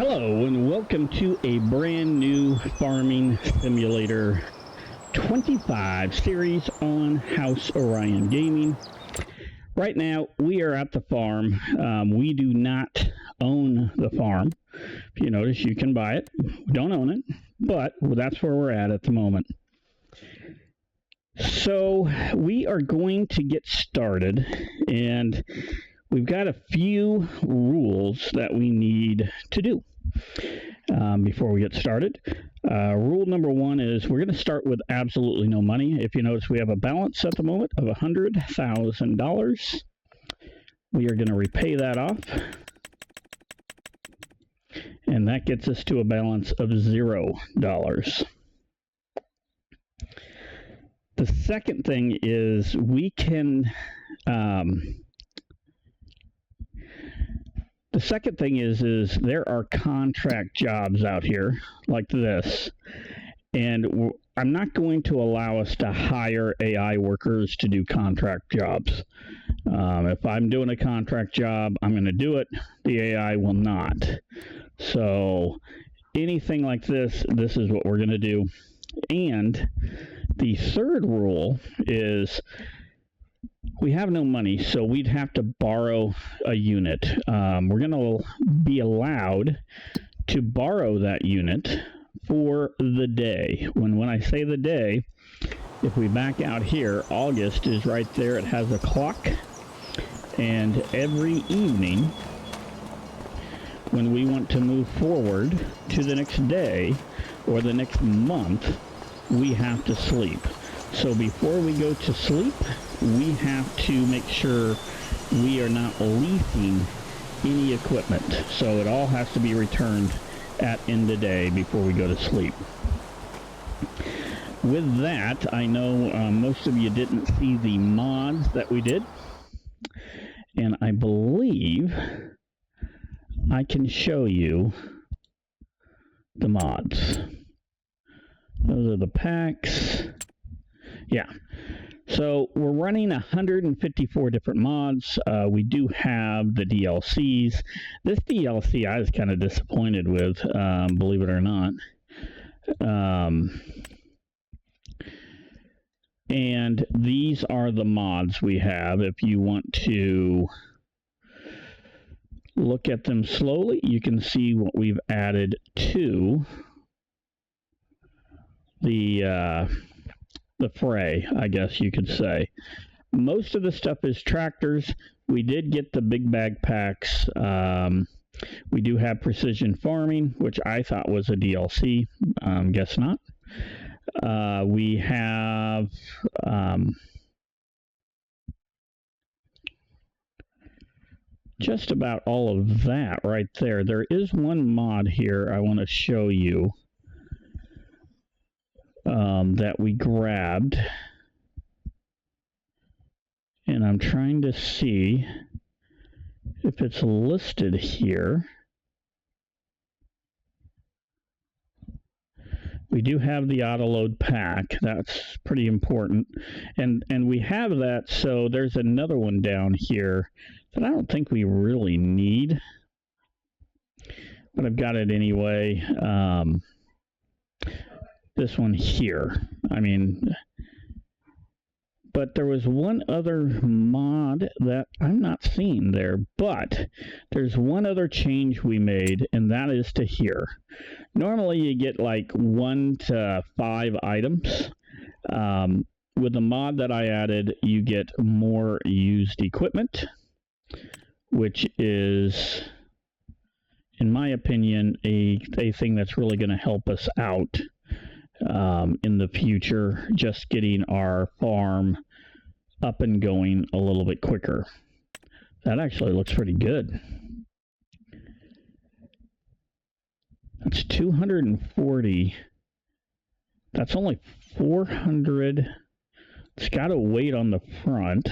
Hello and welcome to a brand new Farming Simulator 25 series on House Orion Gaming. Right now we are at the farm. We do not own the farm. If you notice, you can buy it. We don't own it, but that's where we're at the moment. So we are going to get started, and we've got a few rules that we need to do before we get started. Rule number one is we're going to start with absolutely no money. If you notice, we have a balance at the moment of $100,000. We are going to repay that off, and that gets us to a balance of $0. The second thing is we can the second thing is there are contract jobs out here like this, and I'm not going to allow us to hire AI workers to do contract jobs. If I'm doing a contract job, I'm going to do it. The AI will not. So anything like this is what we're going to do. And the third rule is we have no money, so we'd have to borrow a unit. We're going to be allowed to borrow that unit for the day. When I say the day, if we back out here, August is right there. It has a clock. And every evening, when we want to move forward to the next day or the next month, we have to sleep. So before we go to sleep, we have to make sure we are not leasing any equipment. So it all has to be returned at end of day before we go to sleep. With that, I know most of you didn't see the mods that we did. And I believe I can show you the mods. Those are the packs. Yeah. So we're running 154 different mods. We do have the DLCs. This DLC I was kind of disappointed with, believe it or not. And these are the mods we have. If you want to look at them slowly, you can see what we've added to the fray, I guess you could say. Most of the stuff is tractors. We did get the big bag packs. We do have precision farming, which I thought was a DLC. Guess not. We have just about all of that right there. There is one mod here I want to show you that we grabbed, and I'm trying to see if it's listed here. We do have the auto load pack. That's pretty important, and we have that. So there's another one down here that I don't think we really need, but I've got it anyway. This one here. I mean, but there was one other mod that I'm not seeing there, but there's one other change we made, and that is to here. Normally you get like 1 to 5 items. With the mod that I added, you get more used equipment, which is, in my opinion, a thing that's really going to help us out in the future, just getting our farm up and going a little bit quicker. That actually looks pretty good. That's 240. That's only 400. It's got a weight on the front.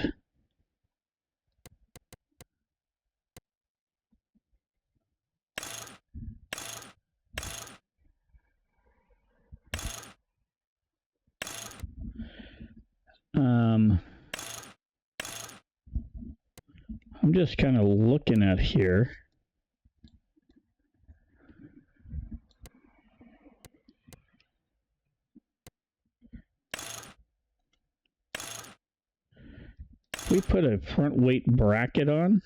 I'm just kind of looking at here. We put a front weight bracket on.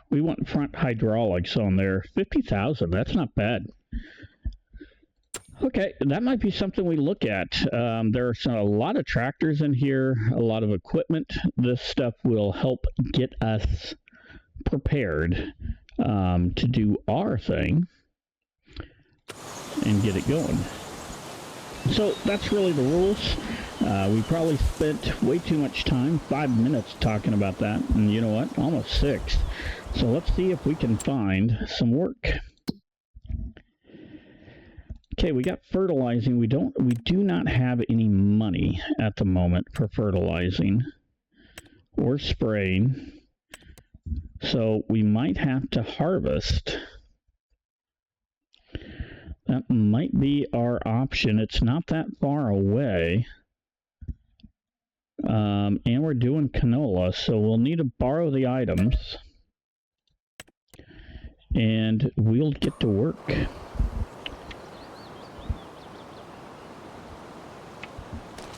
We want front hydraulics on there. 50,000, that's not bad. Okay, that might be something we look at. There's a lot of tractors in here, a lot of equipment. This stuff will help get us prepared to do our thing and get it going. So that's really the rules. We probably spent way too much time, 5 minutes talking about that, and you know what, almost 6. So let's see if we can find some work. Okay, we got fertilizing. We do not have any money at the moment for fertilizing or spraying. So we might have to harvest. That might be our option. It's not that far away. And we're doing canola, so we'll need to borrow the items. And we'll get to work.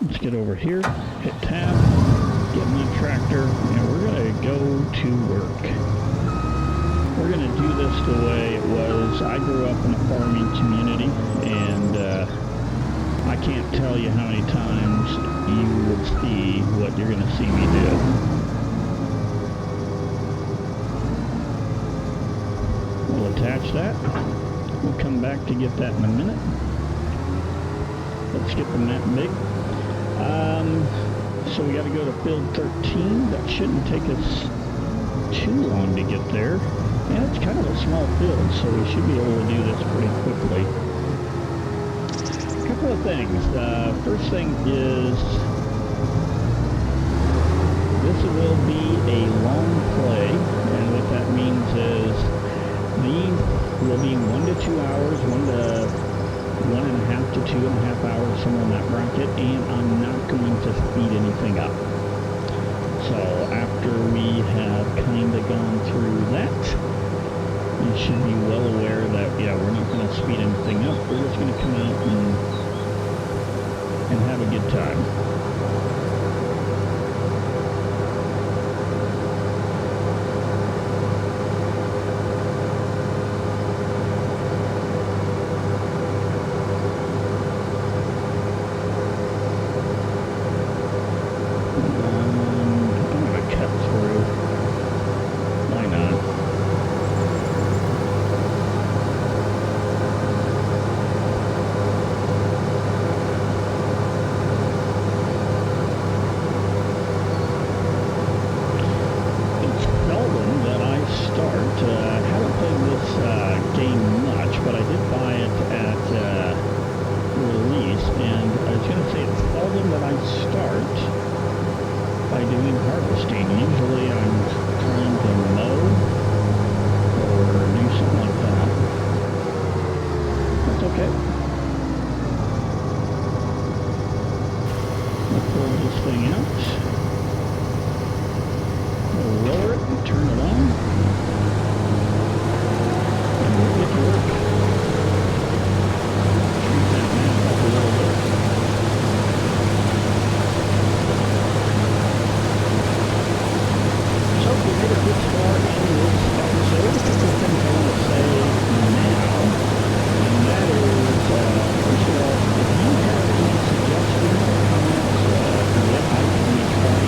Let's get over here, hit tab, get me a tractor, and we're going to go to work. We're going to do this the way it was. I grew up in a farming community, and I can't tell you how many times you will see what you're going to see me do. We'll attach that. We'll come back to get that in a minute. Let's get the map big. So we got to go to field 13. That shouldn't take us too long to get there. And it's kind of a small field, so we should be able to do this pretty quickly. A couple of things. First thing is, this will be a long play, and what that means is these will be 1 to 2 hours, 1.5 to 2.5 hours, somewhere in that bracket, and I'm not going to speed anything up. So after we have kind of gone through that, you should be well aware that, yeah, we're not going to speed anything up. We're just going to come out and have a good time. Try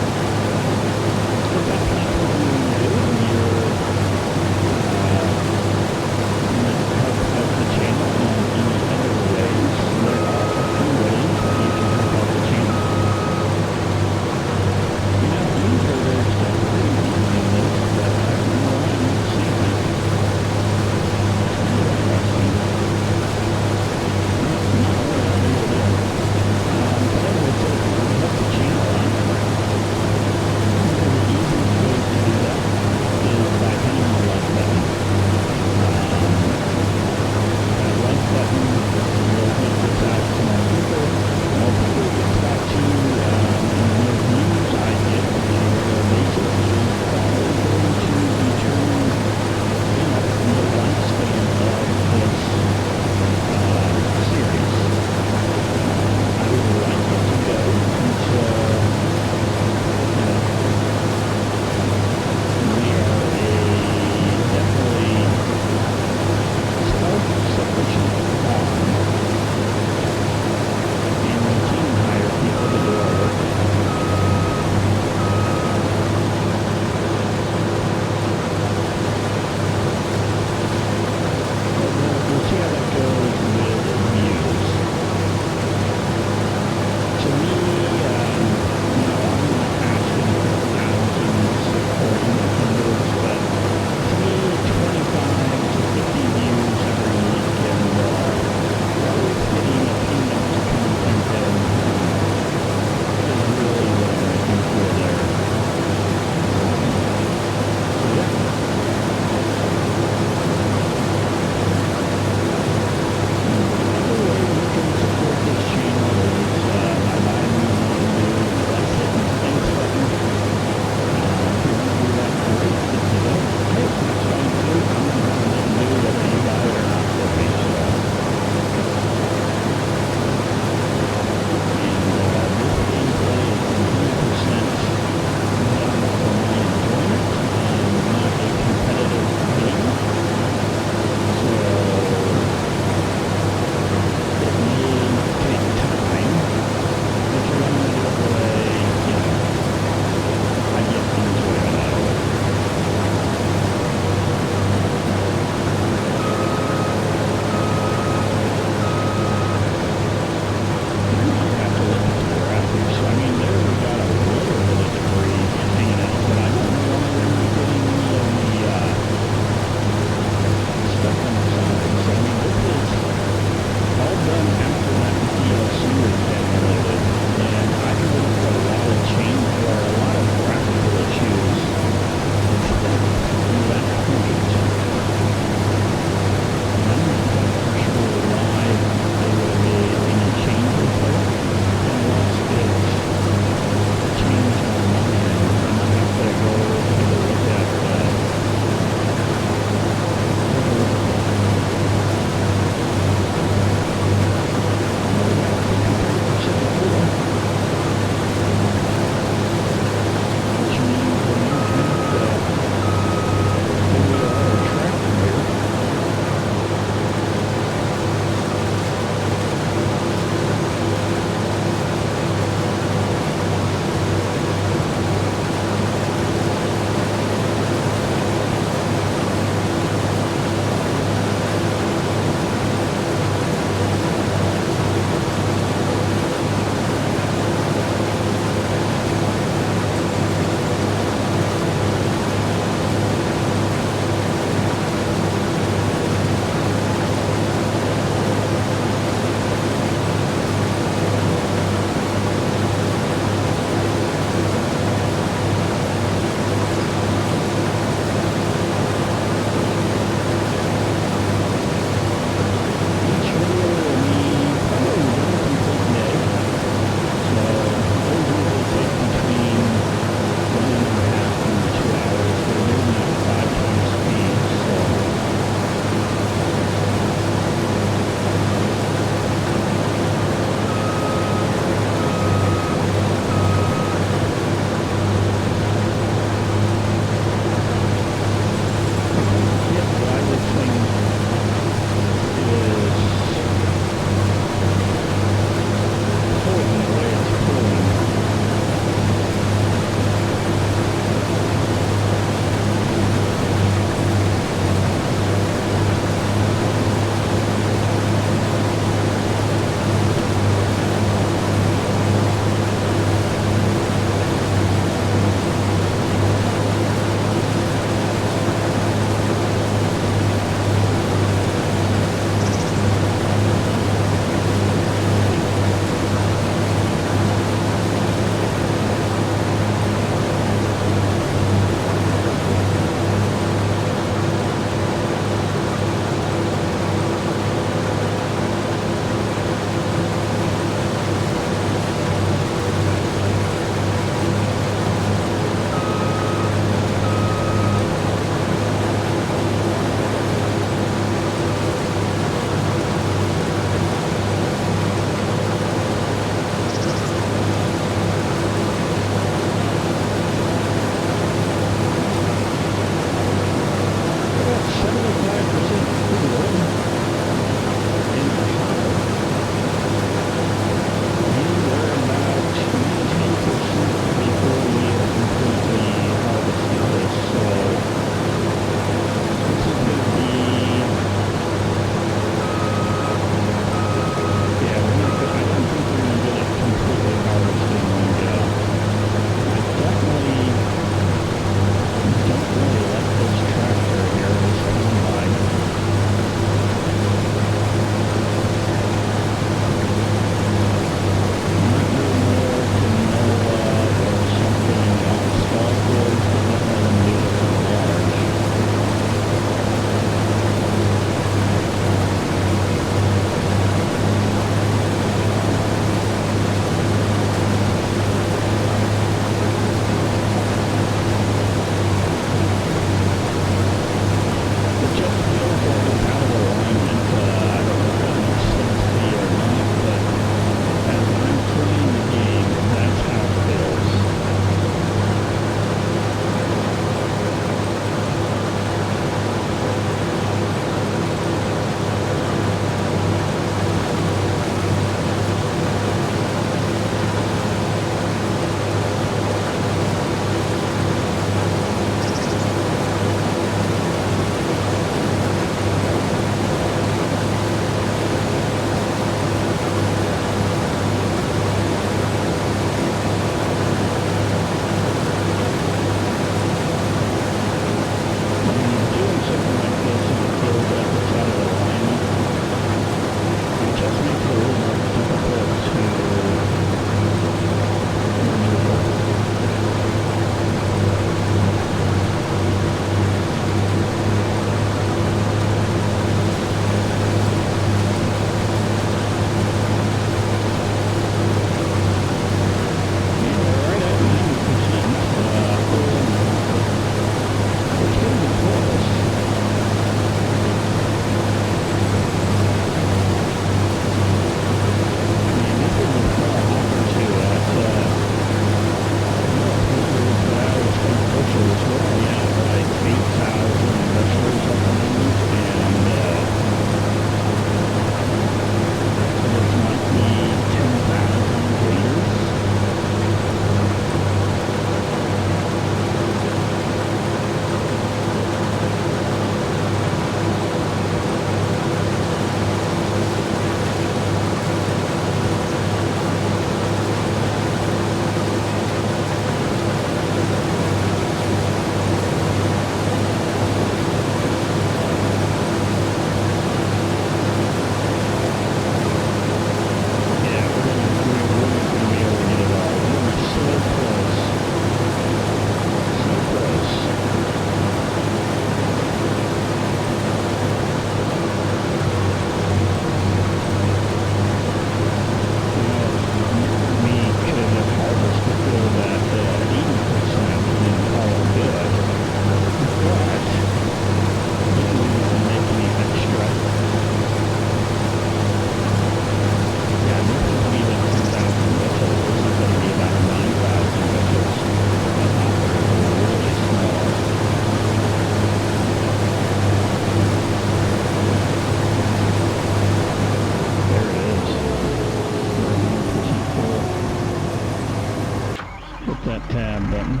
button.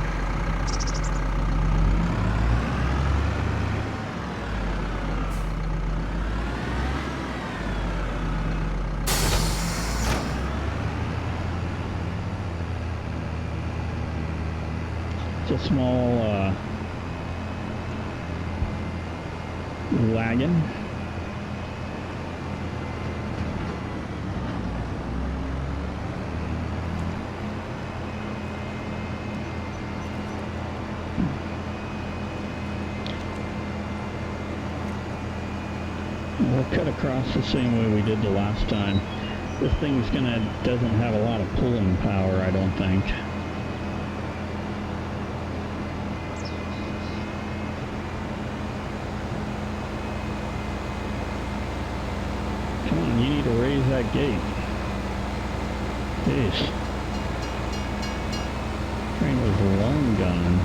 It's a small wagon. We'll cut across the same way we did the last time. This thing's doesn't have a lot of pulling power, I don't think. Come on, you need to raise that gate. Jeez. Train was long gone.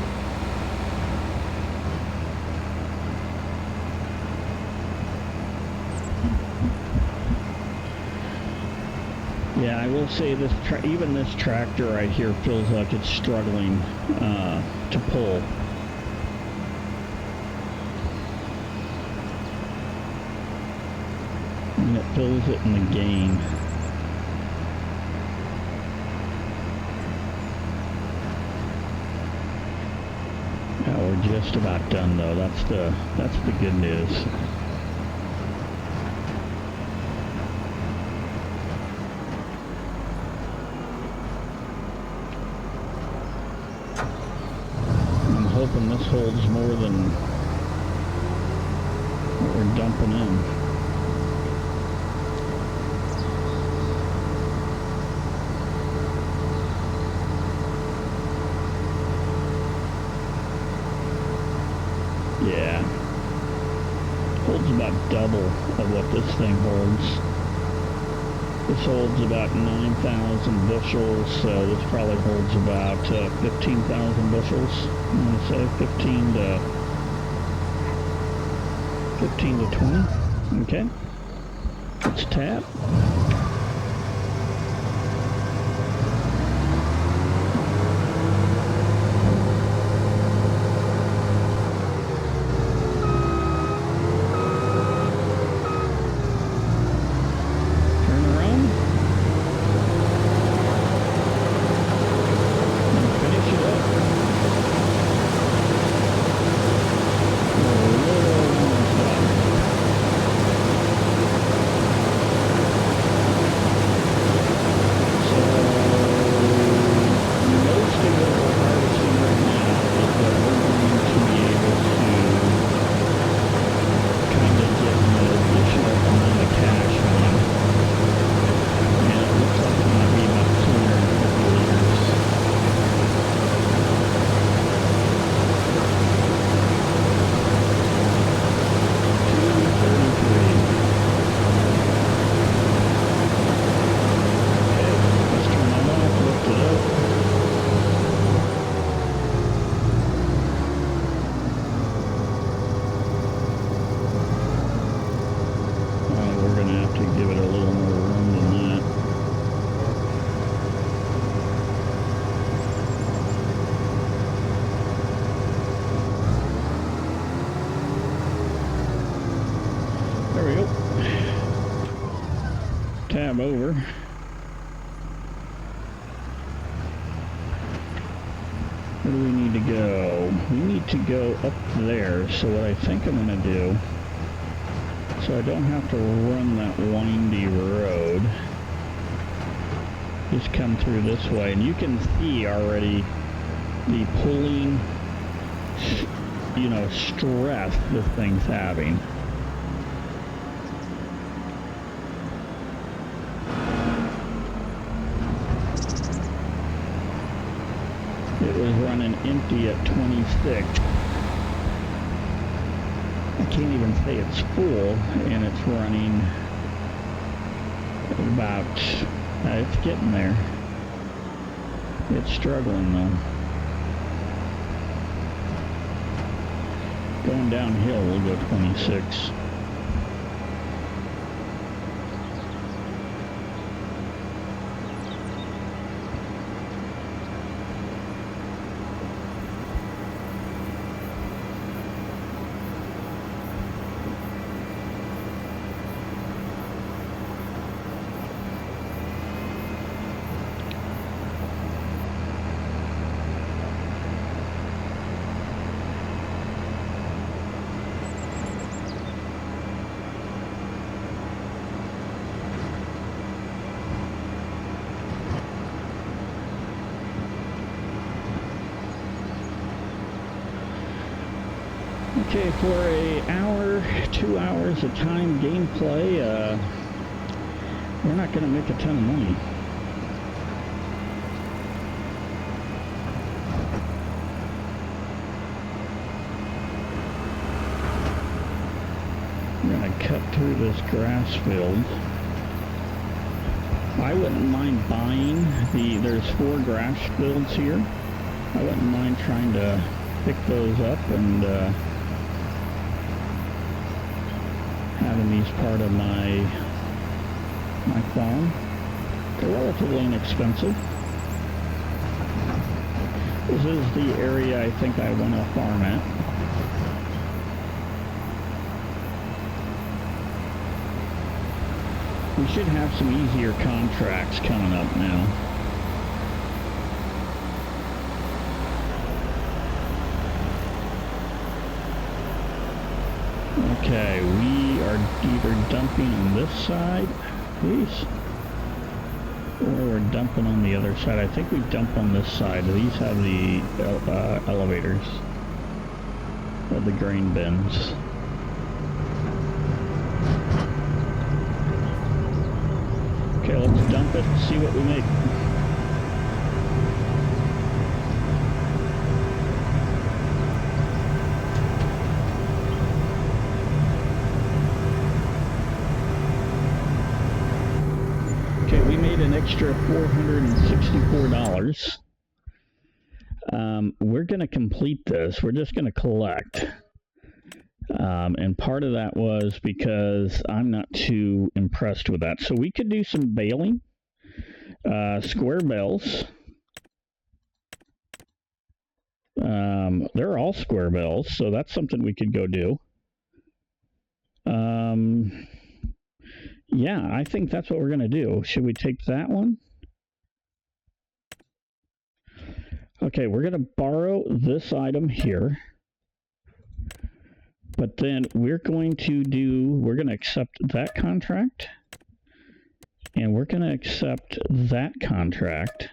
Yeah, I will say this. Even this tractor right here feels like it's struggling to pull. And it feels it in the gain. Yeah, we're just about done though. That's the good news. Hoping this holds more than what we're dumping in. Yeah. Holds about double of what this thing holds. This holds about 9,000 bushels, so this probably holds about 15,000 bushels. I'm going to say 15 to 20. Okay. Let's tap. Tab over. Where do we need to go? We need to go up there. So what I think I'm going to do, so I don't have to run that windy road, just come through this way. And you can see already the pulling, stress this thing's having. It was running empty at 26. I can't even say it's full, and it's running about, it's getting there. It's struggling though. Going downhill, we'll go 26. Okay, for an hour, 2 hours of time gameplay, we're not going to make a ton of money. We're going to cut through this grass field. I wouldn't mind buying there's 4 grass fields here. I wouldn't mind trying to pick those up and having these part of my farm. They're relatively inexpensive. This is the area I think I want to farm at. We should have some easier contracts coming up now. Okay, we are either dumping on this side, please, or we're dumping on the other side. I think we dump on this side. These have the elevators, or the grain bins. Okay, let's dump it and see what we make. Okay, we made an extra $464. We're going to complete this. We're just going to collect. And part of that was because I'm not too impressed with that. So we could do some baling, square bales. They're all square bales, so that's something we could go do. Yeah, I think that's what we're going to do. Should we take that one? Okay, we're going to borrow this item here. But then we're going to accept that contract. And we're going to accept that contract.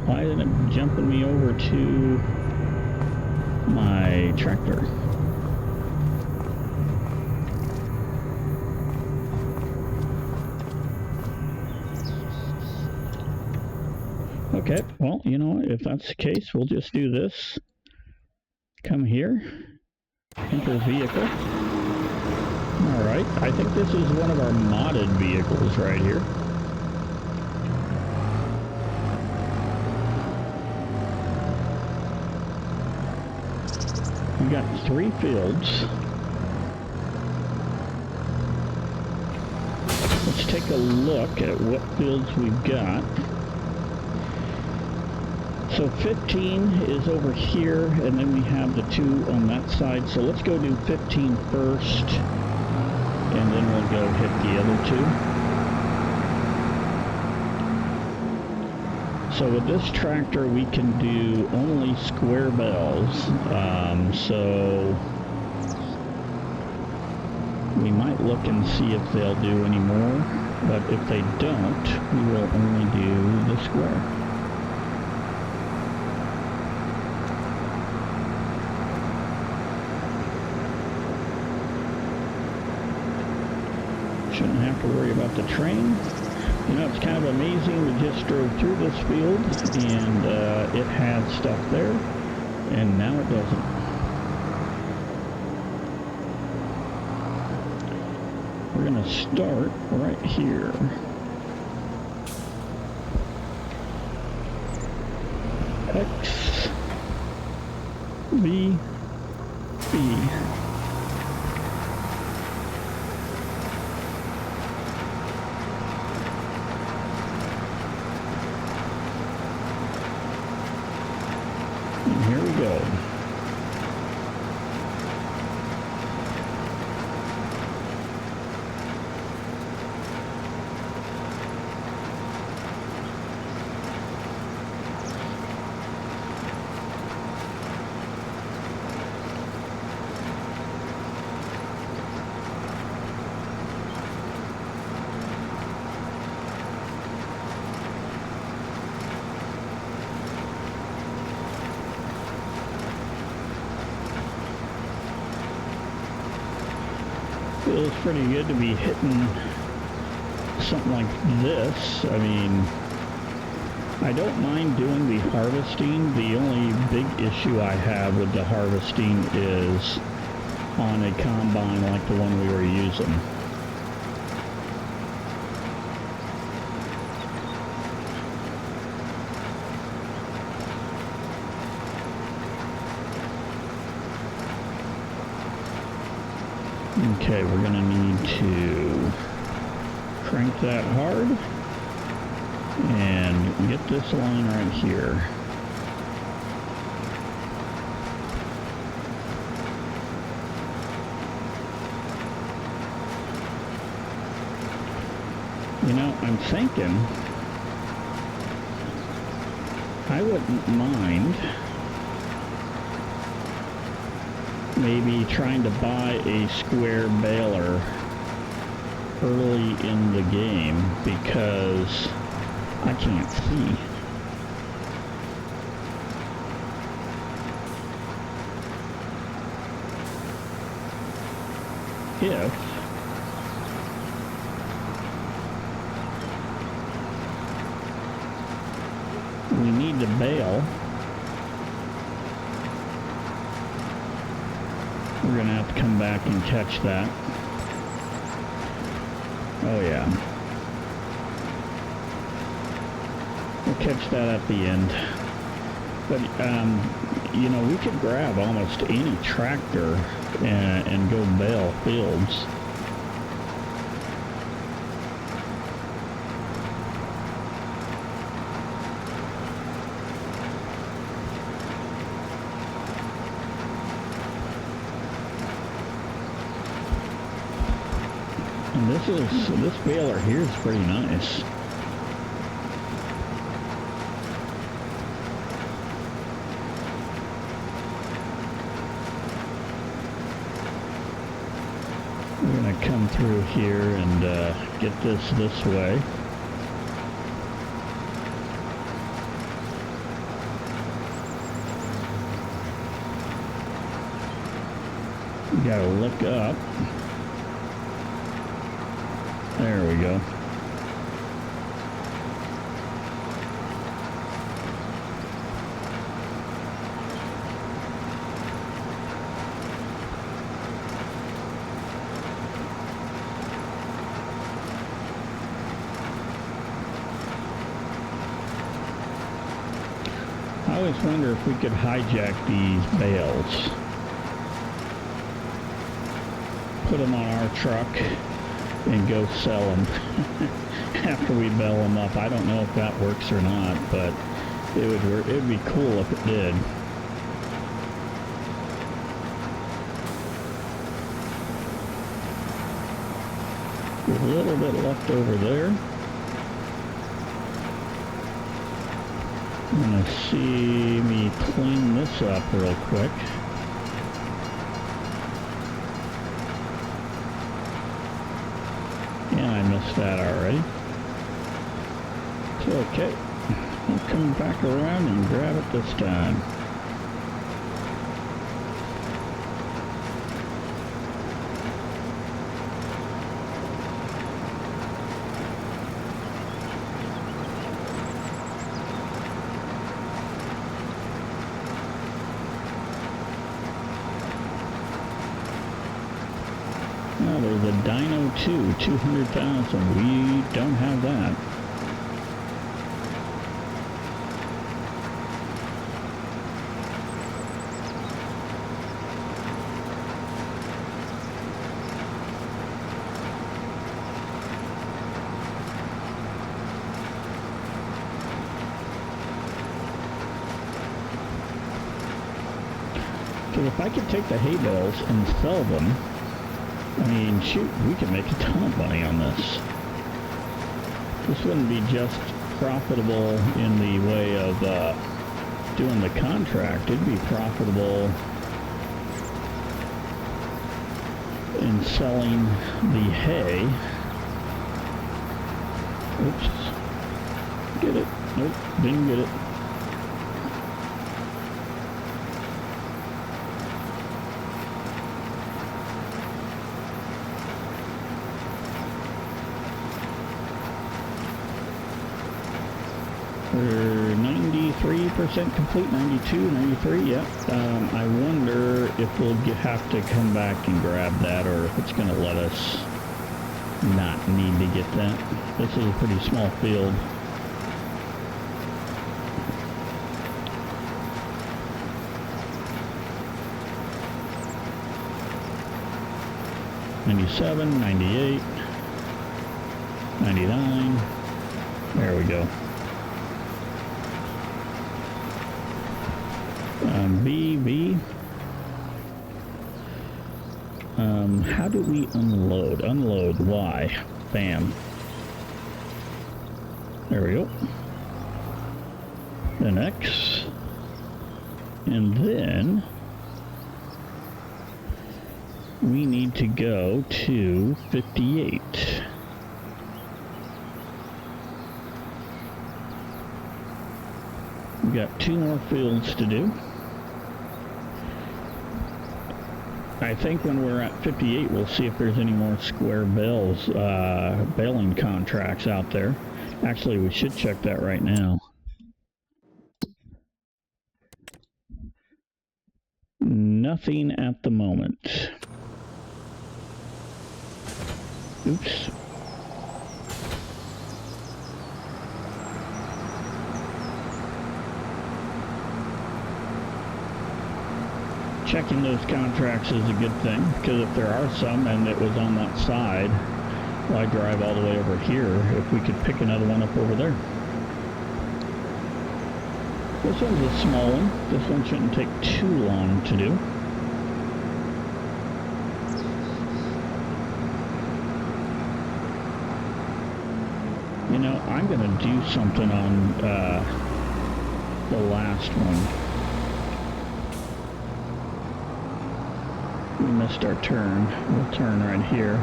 Why isn't it jumping me over to my tractor? Okay, well, you know, if that's the case, we'll just do this. Come here, enter vehicle. Alright, I think this is one of our modded vehicles right here. We got 3 fields. Let's take a look at what fields we've got. So 15 is over here, and then we have the 2 on that side. So let's go do 15 first, and then we'll go hit the other 2. So with this tractor, we can do only square bales. So we might look and see if they'll do any more, but if they don't, we will only do the square. Shouldn't have to worry about the train. You know, it's kind of amazing. We just drove through this field and it had stuff there, and now it doesn't. We're going to start right here. X, V, B. Here we go. feels pretty good to be hitting something like this. I mean, I don't mind doing the harvesting. The only big issue I have with the harvesting is on a combine like the one we were using. Okay, we're going to need to crank that hard and get this line right here. You know, I'm thinking I wouldn't mind maybe trying to buy a square baler early in the game because I can't see. If we need to bail, we're going to have to come back and catch that. Oh yeah. We'll catch that at the end. But, you know, we could grab almost any tractor and go bale fields. And this baler here is pretty nice. We're gonna come through here and get this way. You gotta look up. There we go. I always wonder if we could hijack these bales. Put them on our truck and go sell them after we bale them up. I don't know if that works or not, but it would work. It would be cool if it did. A little bit left over there. I'm gonna see me clean this up real quick. Yeah, I missed that already. It's okay. We'll come back around and grab it this time. Now there's a Dino 2, 200,000. We don't have that. Because if I could take the hay bales and sell them, I mean, shoot, we could make a ton of money on this. This wouldn't be just profitable in the way of doing the contract. It'd be profitable in selling the hay. Oops. Get it. Nope, didn't get it. We're 93% complete, 92, 93, yep. I wonder if we'll have to come back and grab that, or if it's going to let us not need to get that. This is a pretty small field. $97, $98, $99. There we go. B. How do we unload? Unload Y. Bam. There we go. Then X. And then we need to go to 58. We've got 2 more fields to do. I think when we're at 58, we'll see if there's any more square baling contracts out there. Actually, we should check that right now. Nothing at the moment. Oops. Checking those contracts is a good thing, because if there are some and it was on that side, why drive all the way over here if we could pick another one up over there? This one's a small one. This one shouldn't take too long to do. You know, I'm going to do something on the last one. We missed our turn. We'll turn right here.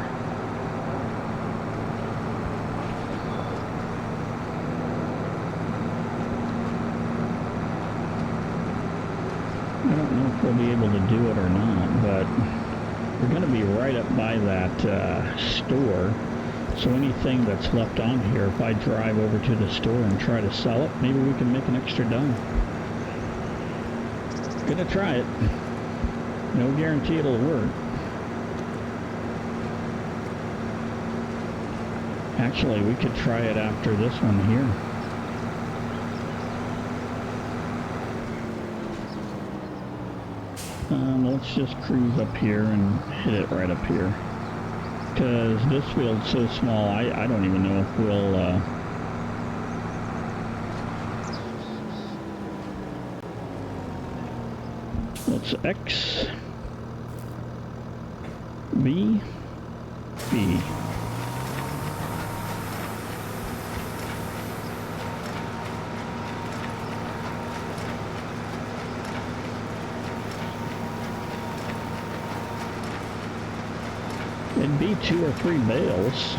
I don't know if we'll be able to do it or not, but we're going to be right up by that store. So anything that's left on here, if I drive over to the store and try to sell it, maybe we can make an extra dime. Gonna try it. No guarantee it'll work. Actually, we could try it after this one here. Let's just cruise up here and hit it right up here. Because this field's so small, I don't even know if we'll... Let's X, B, B. It'd be 2 or 3 bales.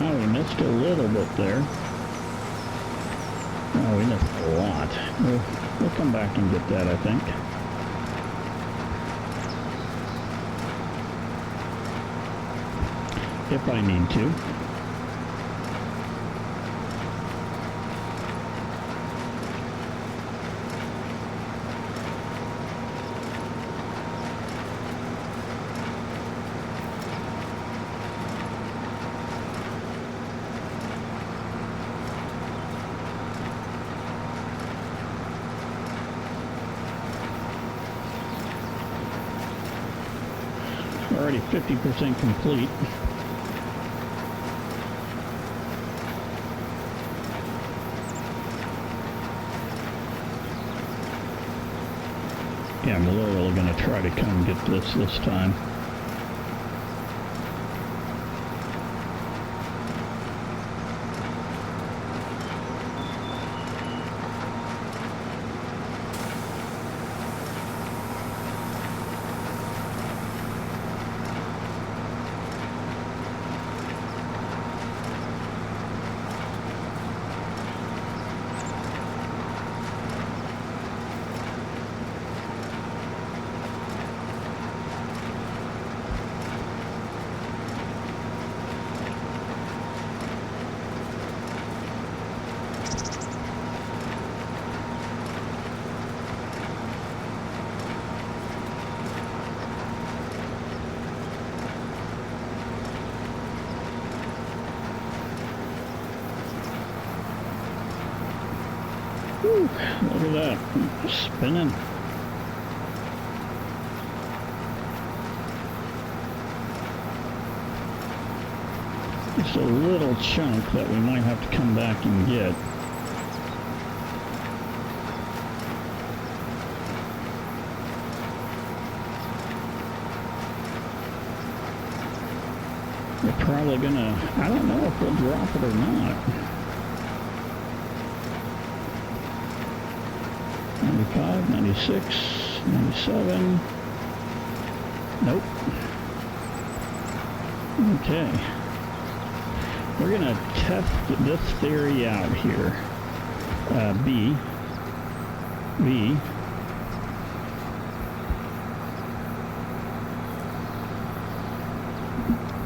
Oh, we missed a little bit there. Oh, we missed a lot. We'll come back and get that, I think. If I need to. Already 50% complete. Yeah, I'm literally going to try to come get this time. Whew, look at that. Spinning. Just a little chunk that we might have to come back and get. We're probably gonna, I don't know if we'll drop it or not. 95, 96, 97. Nope. Okay. We're gonna test this theory out here. B.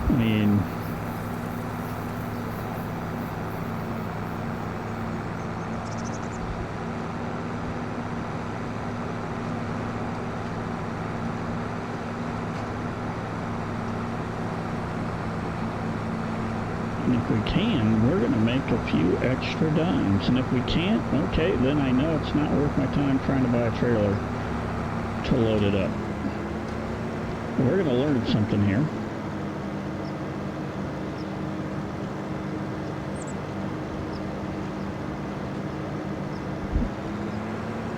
I mean, and if we can, we're going to make a few extra dimes. And if we can't, okay, then I know it's not worth my time trying to buy a trailer to load it up. We're going to learn something here.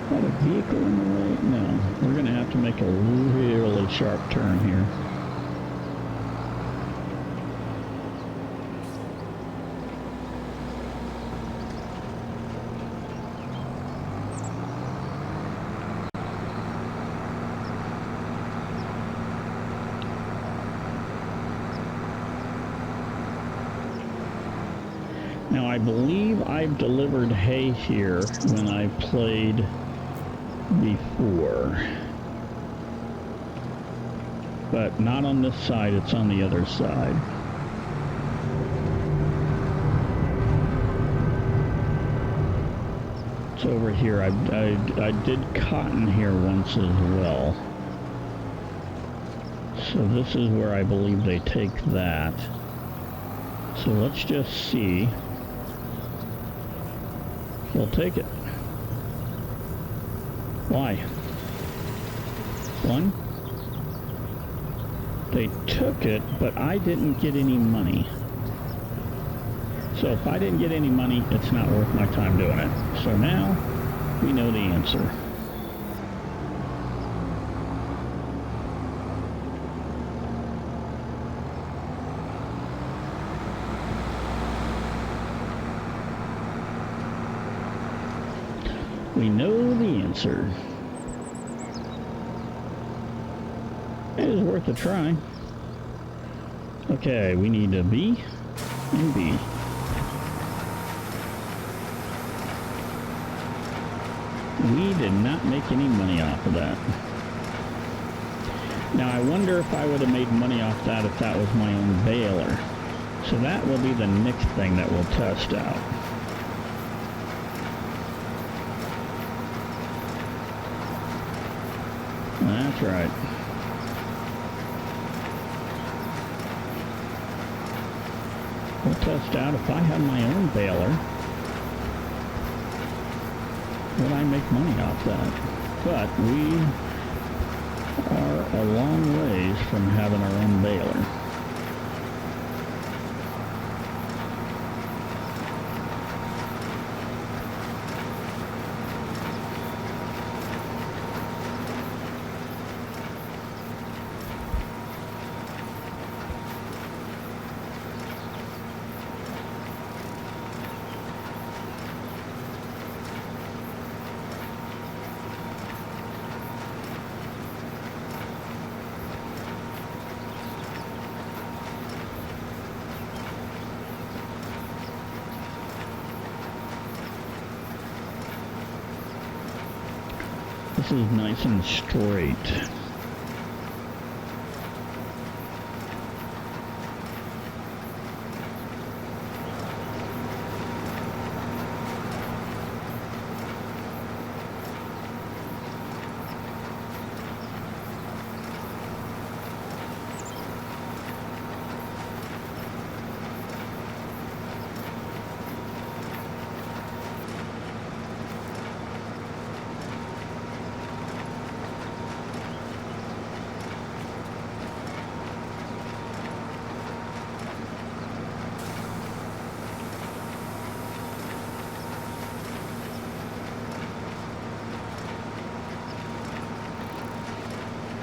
Got a vehicle in the way? No. We're going to have to make a really sharp turn here. Now, I believe I've delivered hay here when I played before. But not on this side, it's on the other side. It's over here. I did cotton here once as well. So this is where I believe they take that. So let's just see. We'll take it. Why? One, they took it, but I didn't get any money. So if I didn't get any money, it's not worth my time doing it. So now, we know the answer. We know the answer. It is worth a try. Okay, we need a B and B. We did not make any money off of that. Now I wonder if I would have made money off that if that was my own baler. So that will be the next thing that we'll test out. That's right. We'll test out if I had my own baler, would I make money off that? But we are a long ways from having our own baler. This is nice and straight.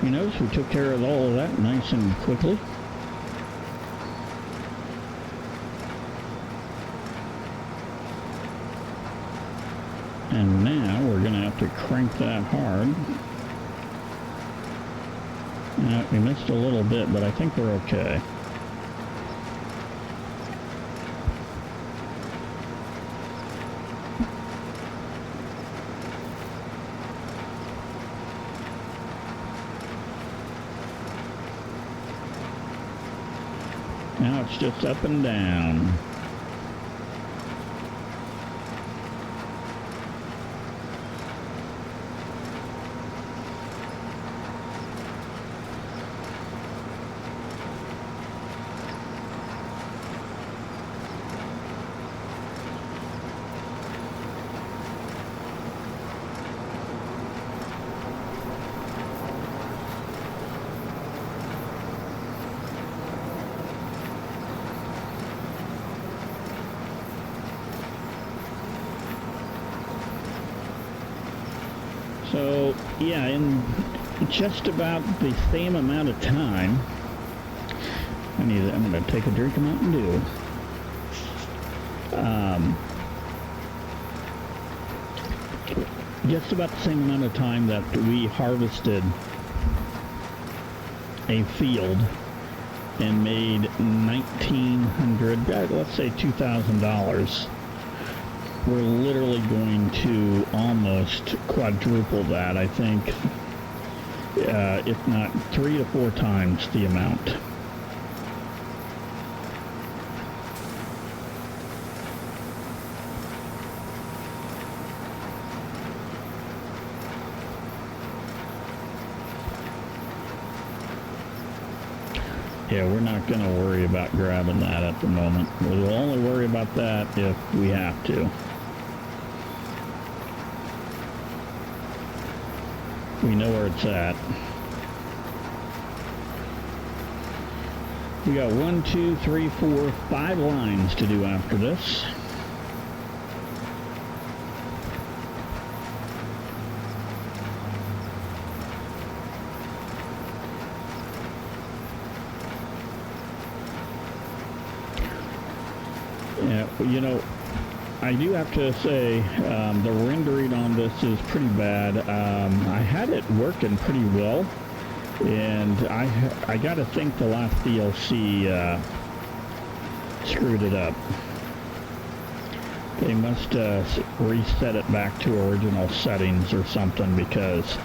You notice we took care of all of that nice and quickly. And now we're going to have to crank that hard. We missed a little bit, but I think we're okay. Now it's just up and down. So, yeah, in just about the same amount of time, I'm going to take a drink of Mountain Dew. Just about the same amount of time that we harvested a field and made $1,900, let's say $2,000. We're literally going to almost quadruple that, I think, if not 3 to 4 times the amount. Yeah, we're not going to worry about grabbing that at the moment. We'll only worry about that if we have to. We know where it's at. We got 1, 2, 3, 4, 5 lines to do after this. Yeah, you know, I do have to say, the rendering on this is pretty bad. I had it working pretty well, and I gotta think the last DLC screwed it up. They must reset it back to original settings or something, because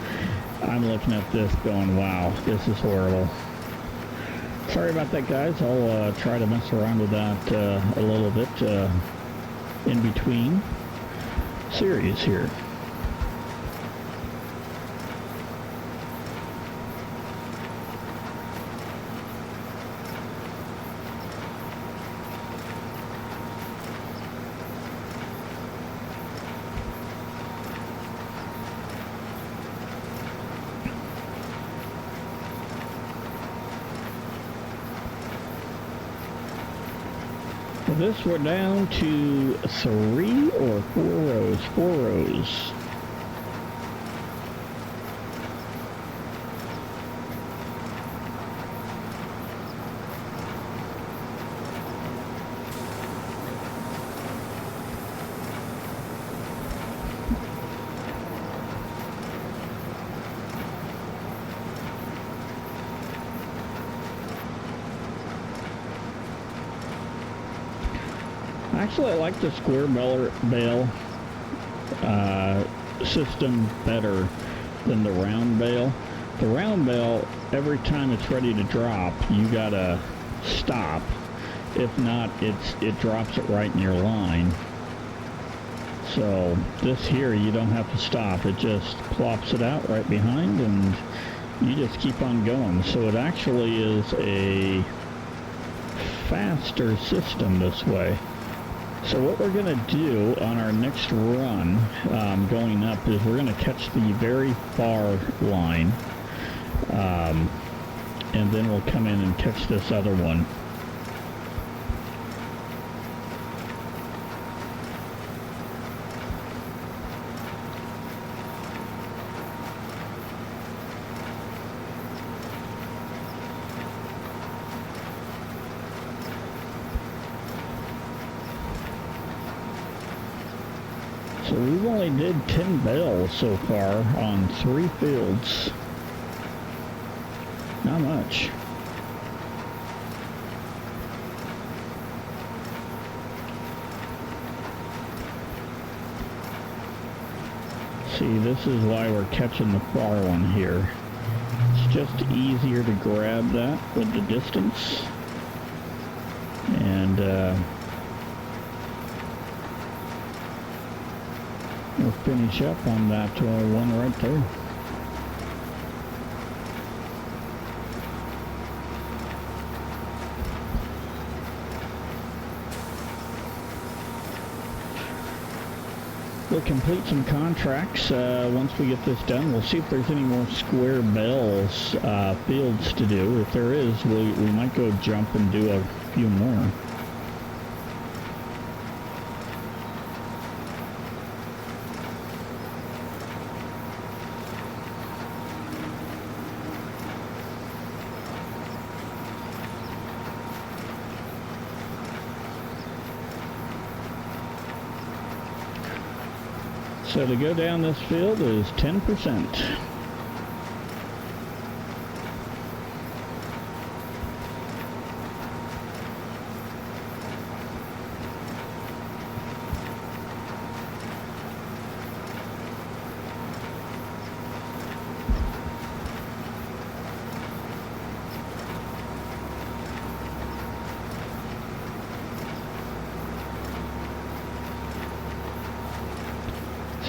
I'm looking at this going, wow, this is horrible. Sorry about that, guys. I'll try to mess around with that a little bit in between series here. This we're down to 3 or 4 rows. 4 rows. Actually, I like the square bale system better than the round bale. The round bale, every time it's ready to drop, you gotta stop. If not, it drops it right in your line. So this here, you don't have to stop. It just plops it out right behind, and you just keep on going. So it actually is a faster system this way. So what we're going to do on our next run going up is we're going to catch the very far line, and then we'll come in and catch this other one. So we've only did 10 bales so far on 3 fields. Not much. See, this is why we're catching the far one here. It's just easier to grab that with the distance. And we'll finish up on that one right there. We'll complete some contracts once we get this done. We'll see if there's any more square bells fields to do. If there is, we might go jump and do a few more. So to go down this field is 10%.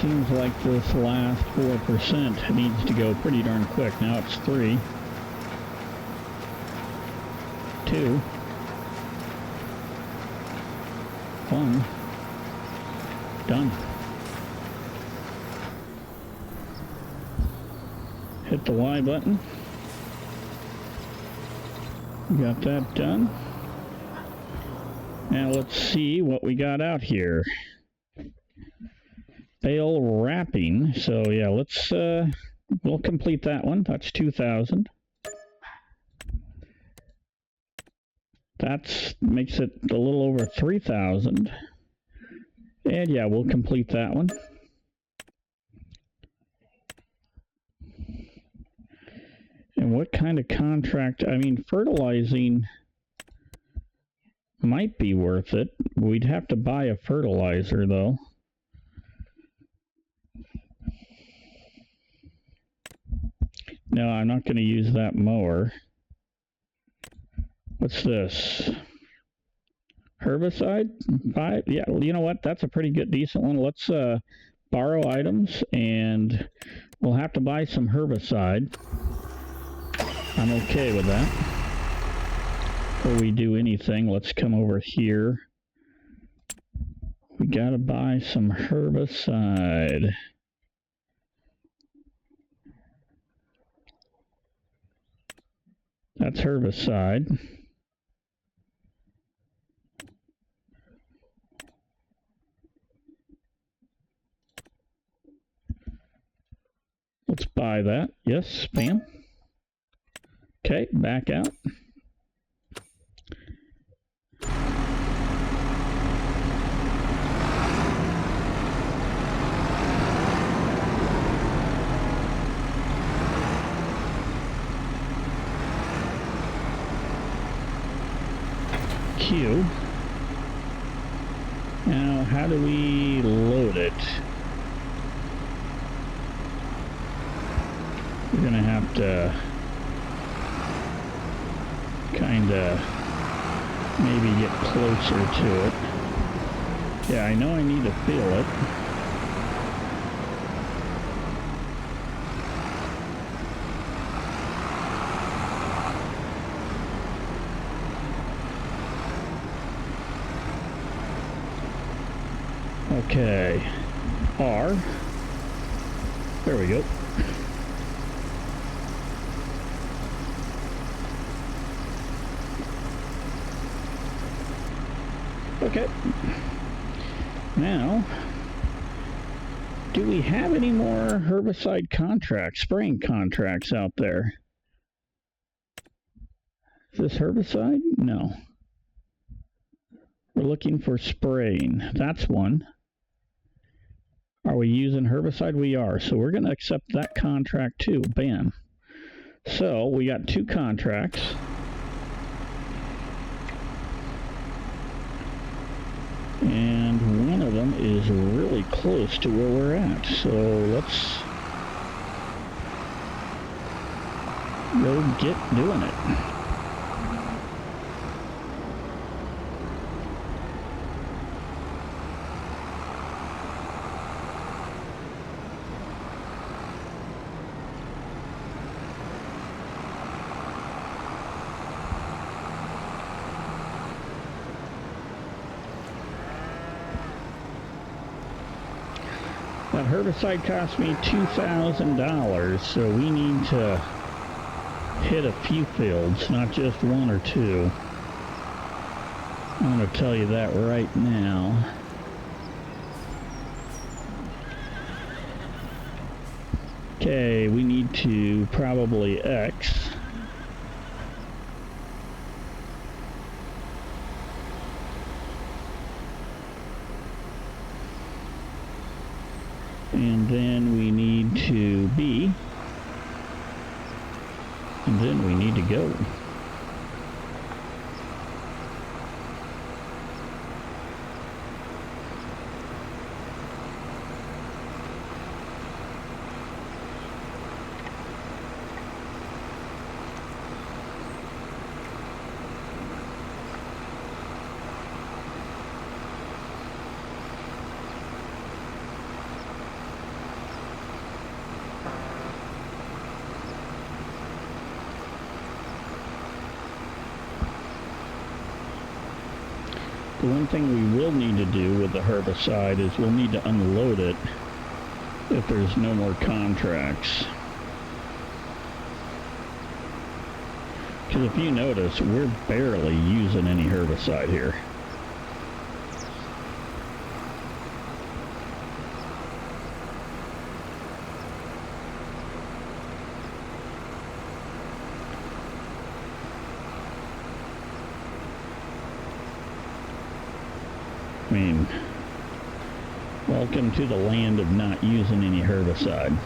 Seems like this last 4% needs to go pretty darn quick. Now it's 3, 2, 1, done. Hit the Y button. Got that done. Now let's see what we got out here. Bale wrapping. So yeah, let's we'll complete that one. That's 2,000. That makes it a little over 3,000. And yeah, we'll complete that one. And what kind of contract? I mean, fertilizing might be worth it. We'd have to buy a fertilizer though. No, I'm not going to use that mower. What's this? Herbicide? 5? Yeah, well, you know what? That's a pretty good, decent one. Let's borrow items, and we'll have to buy some herbicide. I'm okay with that. Before we do anything, let's come over here. We got to buy some herbicide. That's herbicide. Let's buy that. Yes, bam. Okay, back out. Q. Now, how do we load it? We're gonna have to kinda maybe get closer to it. Yeah, I know I need to feel it. Okay, R, there we go. Okay, now, do we have any more herbicide contracts, spraying contracts out there? Is this herbicide? No. We're looking for spraying, that's one. Are we using herbicide? We are. So we're going to accept that contract too. Bam. So we got 2 contracts. And one of them is really close to where we're at. So let's go get doing it. That herbicide cost me $2,000, so we need to hit a few fields, not just 1 or 2. I'm going to tell you that right now. Okay, we need to probably X. And then we need to B. And then we need to go. The one thing we will need to do with the herbicide is we'll need to unload it if there's no more contracts. Because if you notice, we're barely using any herbicide here. I mean, welcome to the land of not using any herbicide.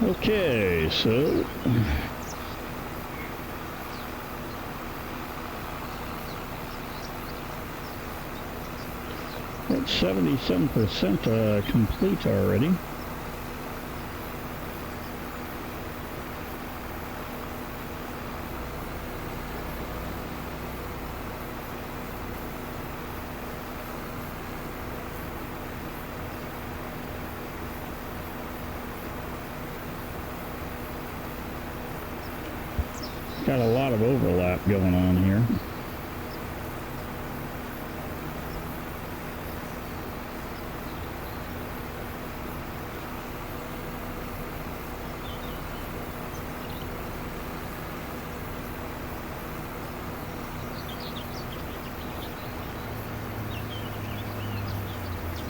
Okay, so that's 77% complete already. Got a lot of overlap going on here.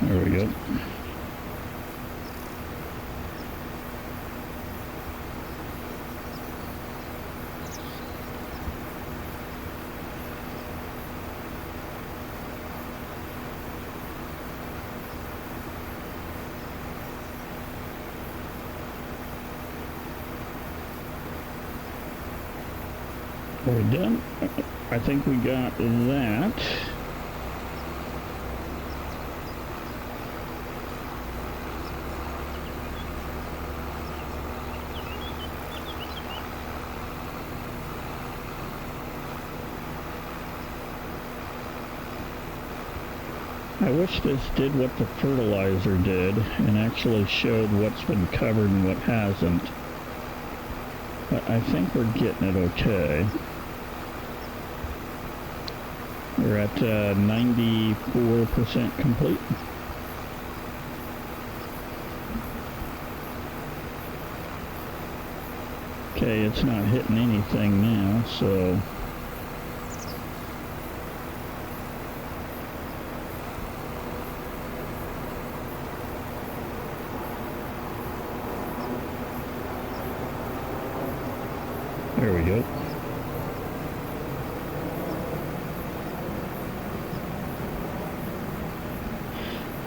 There we go. Are we done? I think we got that. I wish this did what the fertilizer did and actually showed what's been covered and what hasn't. But I think we're getting it okay. We're at 94% complete. Okay, it's not hitting anything now, so... There we go.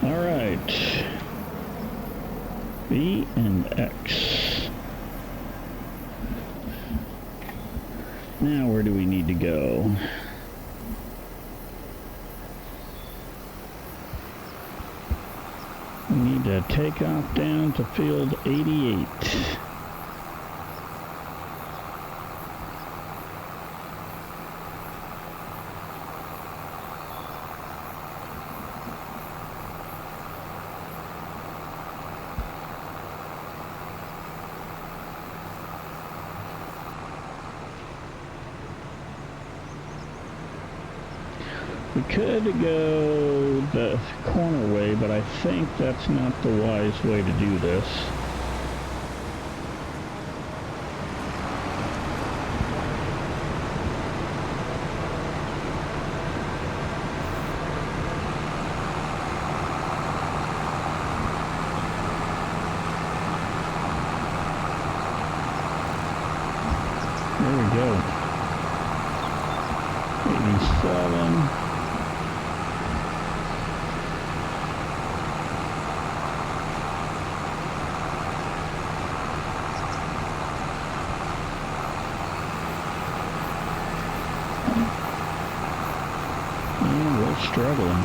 All right. B and X. Now where do we need to go? We need to take off down to field 88. We could go the corner way, but I think that's not the wise way to do this. There we go. 87. Struggling.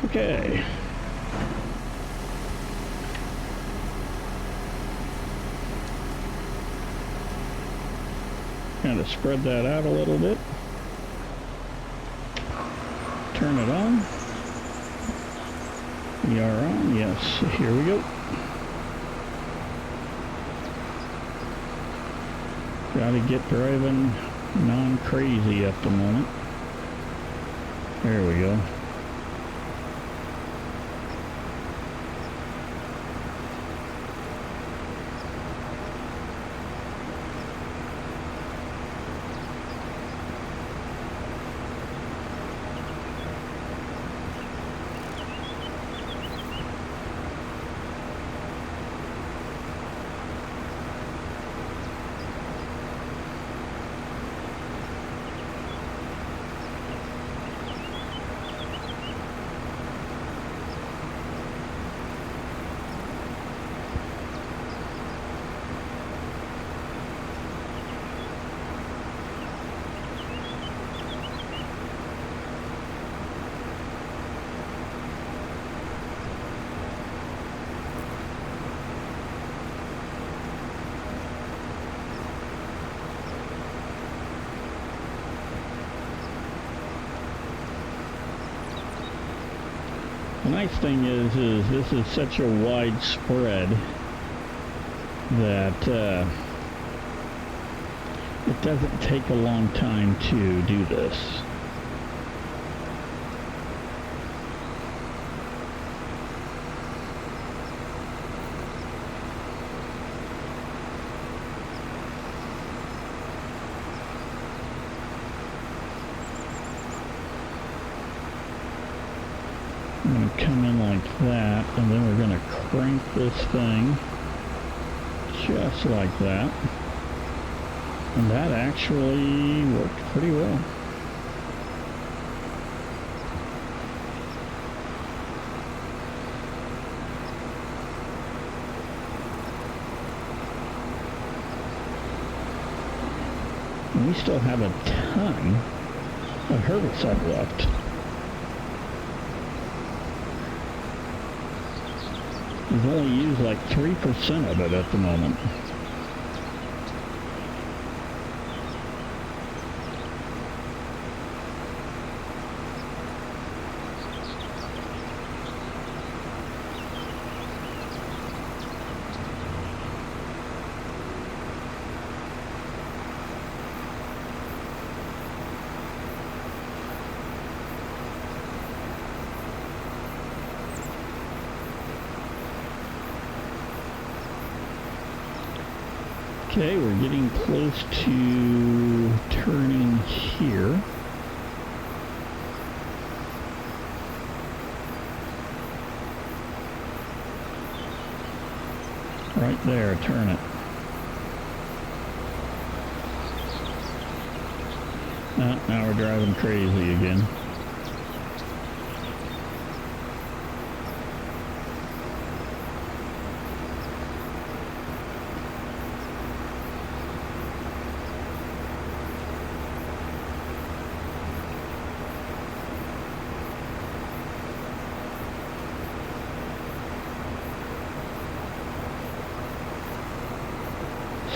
Okay. Kind of spread that out a little bit. Turn it on. We are on. Yes, here we go. Gotta get driving non-crazy at the moment. There we go. nice thing is this is such a wide spread that it doesn't take a long time to do this. I'm going to come in like that, and then we're going to crank this thing just like that. And that actually worked pretty well. And we still have a ton of herbicide left. We've only used like 3% of it at the moment. Okay, we're getting close to turning here. Right there, turn it. Now we're driving crazy again.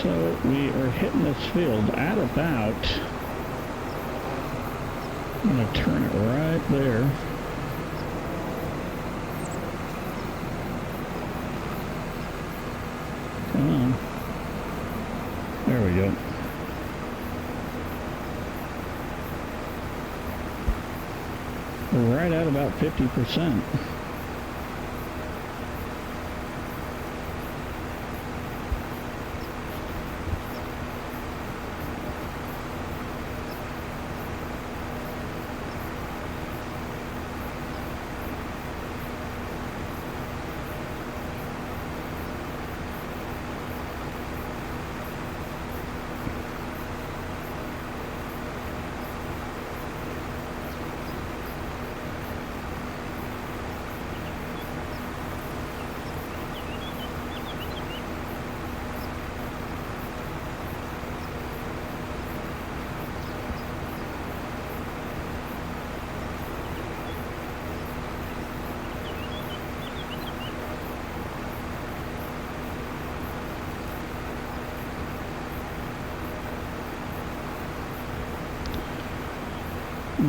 So we are hitting this field at about, I'm going to turn it right there. Come on. There we go. We're right at about 50%.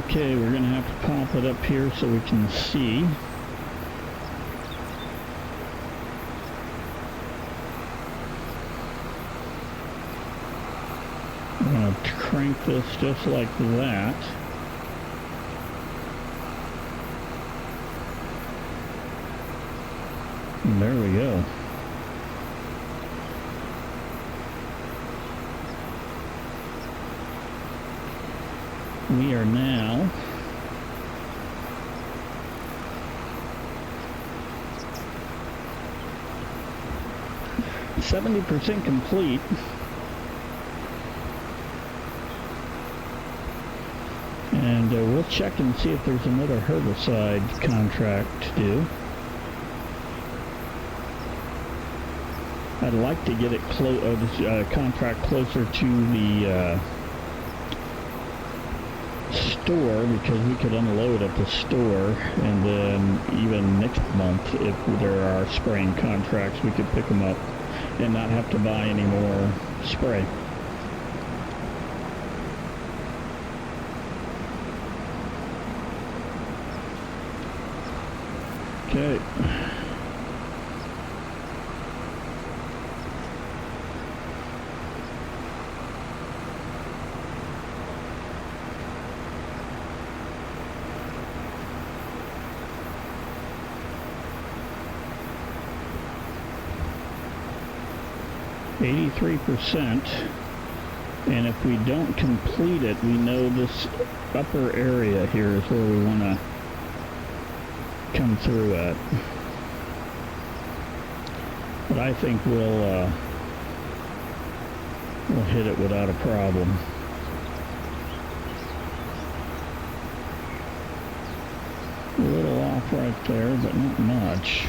Okay, we're going to have to pop it up here so we can see. I'm going to crank this just like that. And there we go. We are now %70 complete. And we'll check and see if there's another herbicide contract to do. I'd like to get it contract closer to the store, because we could unload at the store, and then even next month, if there are spraying contracts, we could pick them up and not have to buy any more spray. 83%. And if we don't complete it, we know this upper area here is where we want to come through at. But I think we'll hit it without a problem. A little off right there, but not much.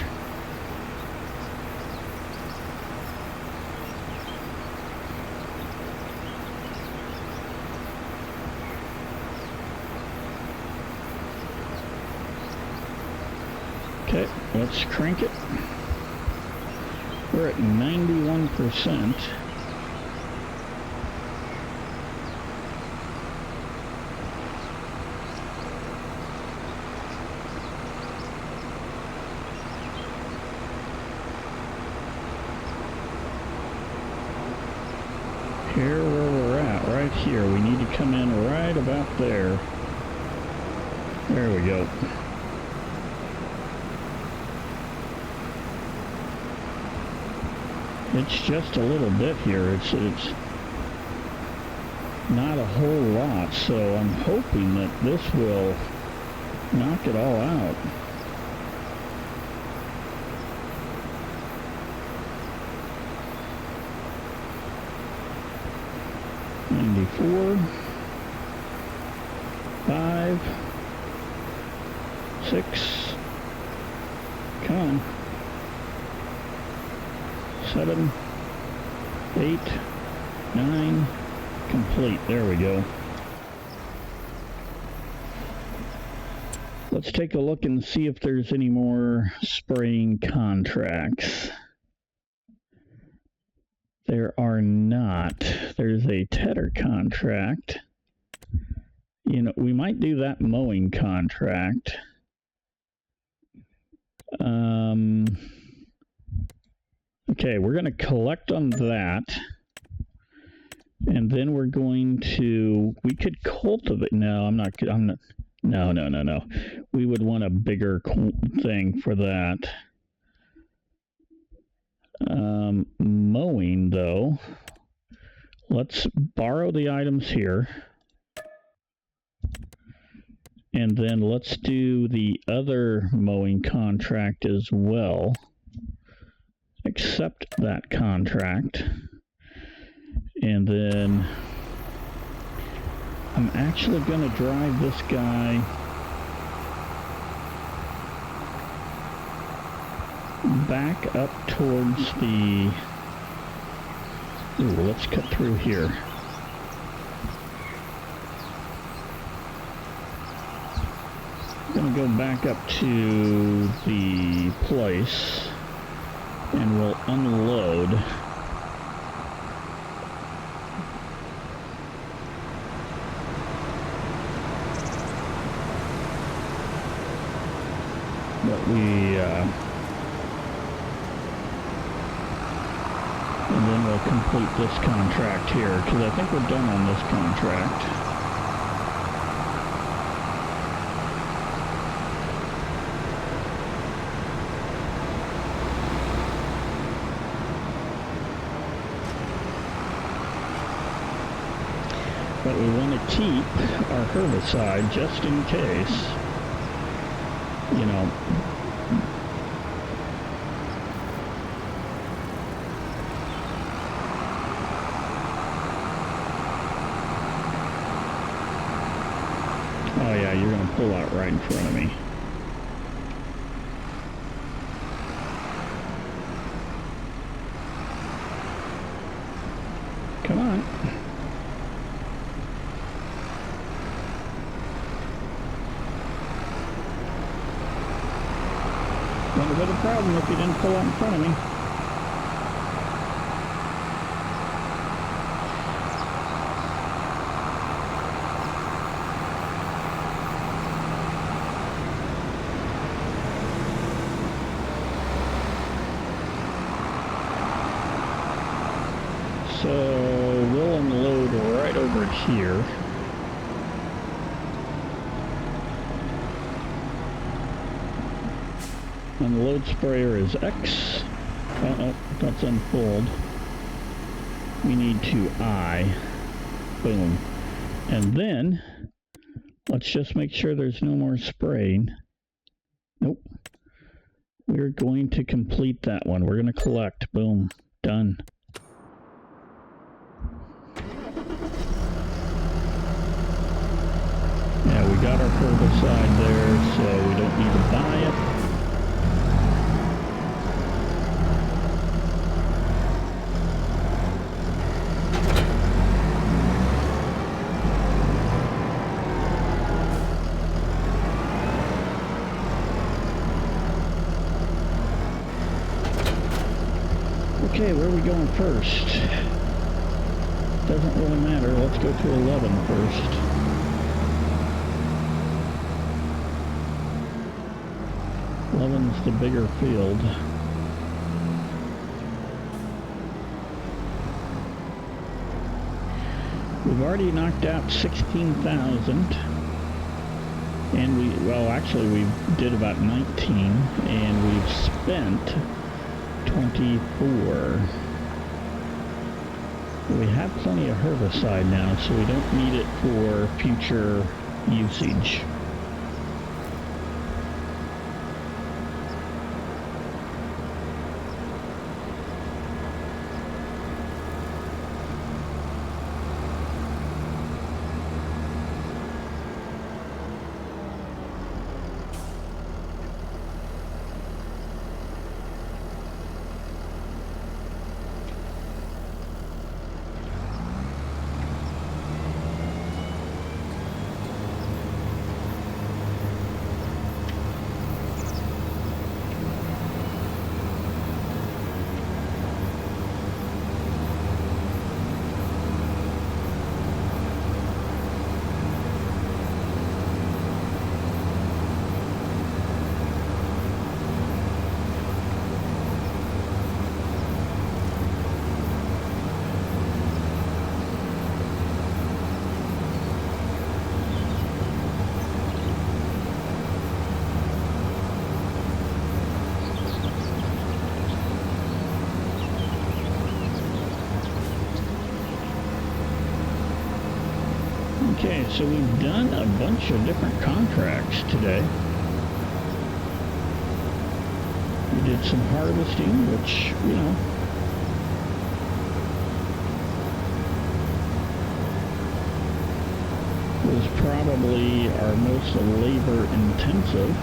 Okay, let's crank it. We're at 91%. Here where we're at, right here. We need to come in right about there. There we go. It's just a little bit here. It's not a whole lot, so I'm hoping that this will knock it all out. Four, 5, 6, come on, 7, 8, 9, complete. There we go. Let's take a look and see if there's any more spraying contracts. There are not. There's a tedder contract. You know, we might do that mowing contract. Okay, we're going to collect on that. And then we're going to, we could cultivate. No, I'm not. No. We would want a bigger thing for that. Mowing, though, let's borrow the items here, and then let's do the other mowing contract as well. Accept that contract, and then I'm actually going to drive this guy back up towards the... Ooh, let's cut through here. I'm going to go back up to the place and we'll unload. But and then we'll complete this contract here, because I think we're done on this contract. But we want to keep our herbicide just in case, you know. Oh yeah, you're going to pull out right in front of me. Come on. Wouldn't have been a problem if you didn't pull out in front of me. So we'll unload right over here. And the load sprayer is X. Oh, that's unfold. we need to I. Boom. And then, let's just make sure there's no more spraying. Nope. We're going to complete that one. We're going to collect. Boom. Done. Yeah, we got our herbicide there, so we don't need to buy it. Okay, where are we going first? Doesn't really matter. Let's go to 11 first. Eleven's the bigger field. We've already knocked out 16,000. And we did about 19, and we've spent 24. We have plenty of herbicide now, so we don't need it for future usage. Okay, so we've done a bunch of different contracts today. We did some harvesting, which, you know, was probably our most labor intensive.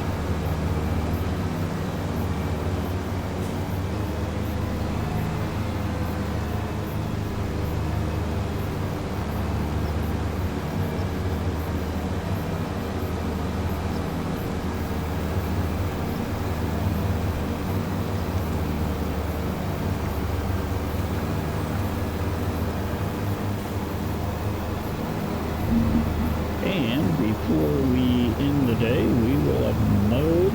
And before we end the day, we will have mowed,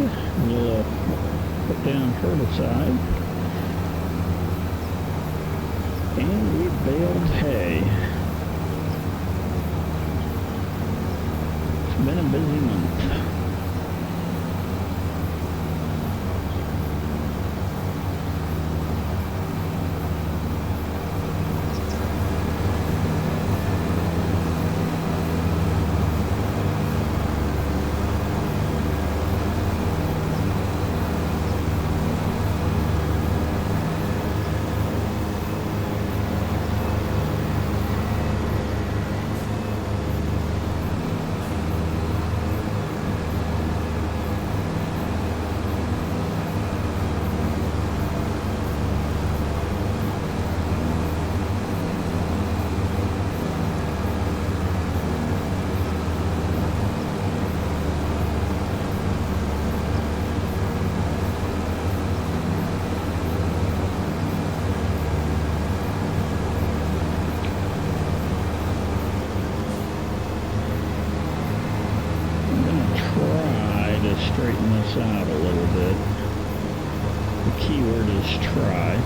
we'll put down herbicide, and we baled hay. It's been a busy month. Straighten this out a little bit. The keyword is try.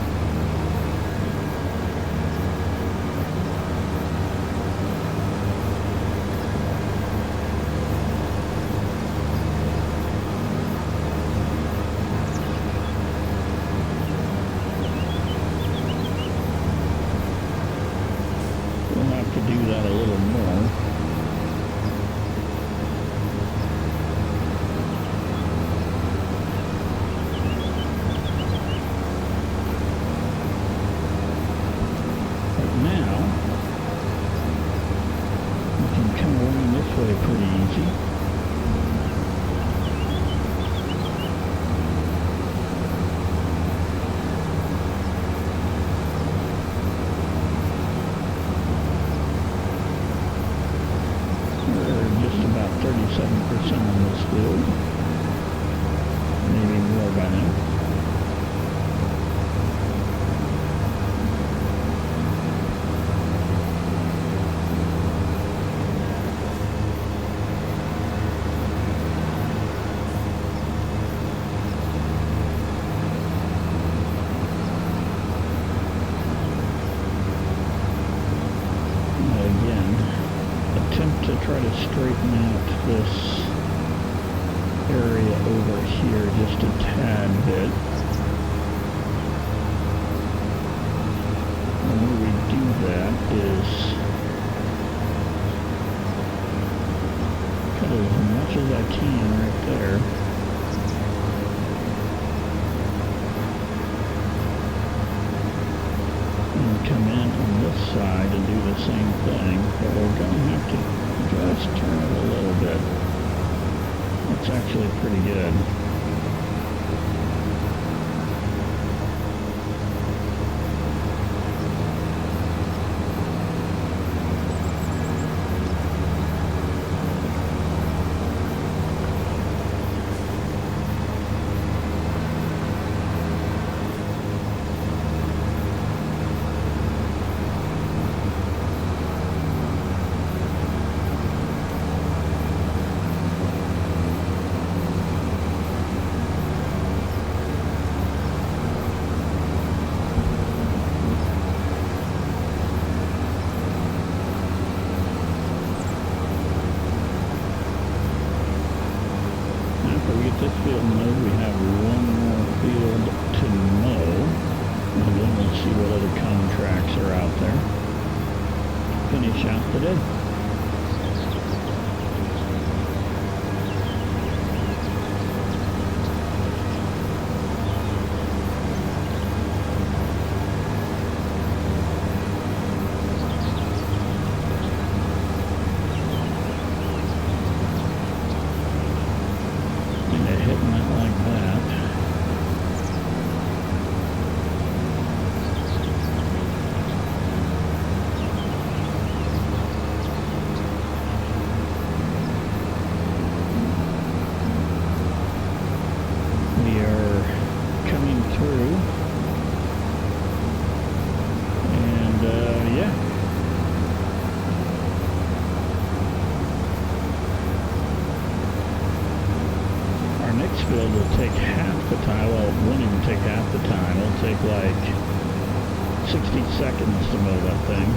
to straighten out this area over here just a tad bit. And when we do that is cut as much as I can right there. Come in on this side and do the same thing, but we're going to have to just turn it a little bit. It's actually pretty good. This field mowed, we have one more field to mow, and then we'll see what other contracts are out there. Finish out the day. Field will take half the time. Well, it won't even take half the time. It'll take like 60 seconds to mow that thing.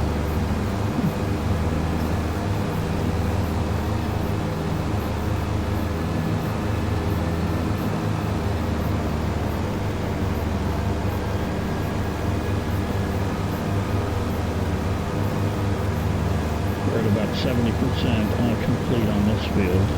We're at about 70% complete on this field.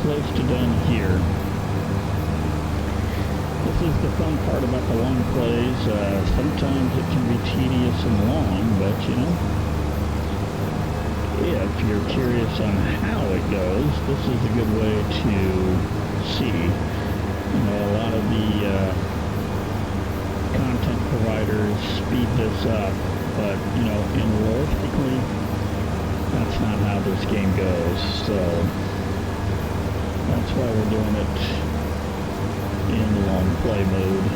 Close to done here. This is the fun part about the long plays. Sometimes it can be tedious and long, but you know, if you're curious on how it goes, this is a good way to see. You know, a lot of the content providers speed this up, but you know, realistically, that's not how this game goes. So that's why we're doing it in long play mode.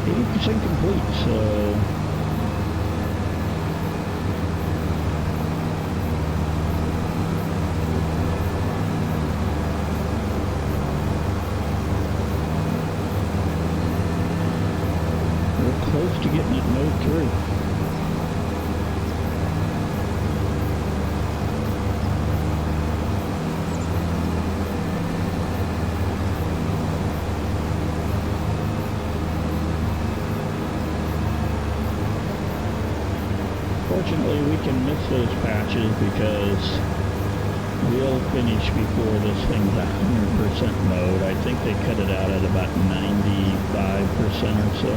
%, complete, so we're close to getting it mowed through. Fortunately, we can miss those patches because we'll finish before this thing's 100% mowed. I think they cut it out at about 95% or so.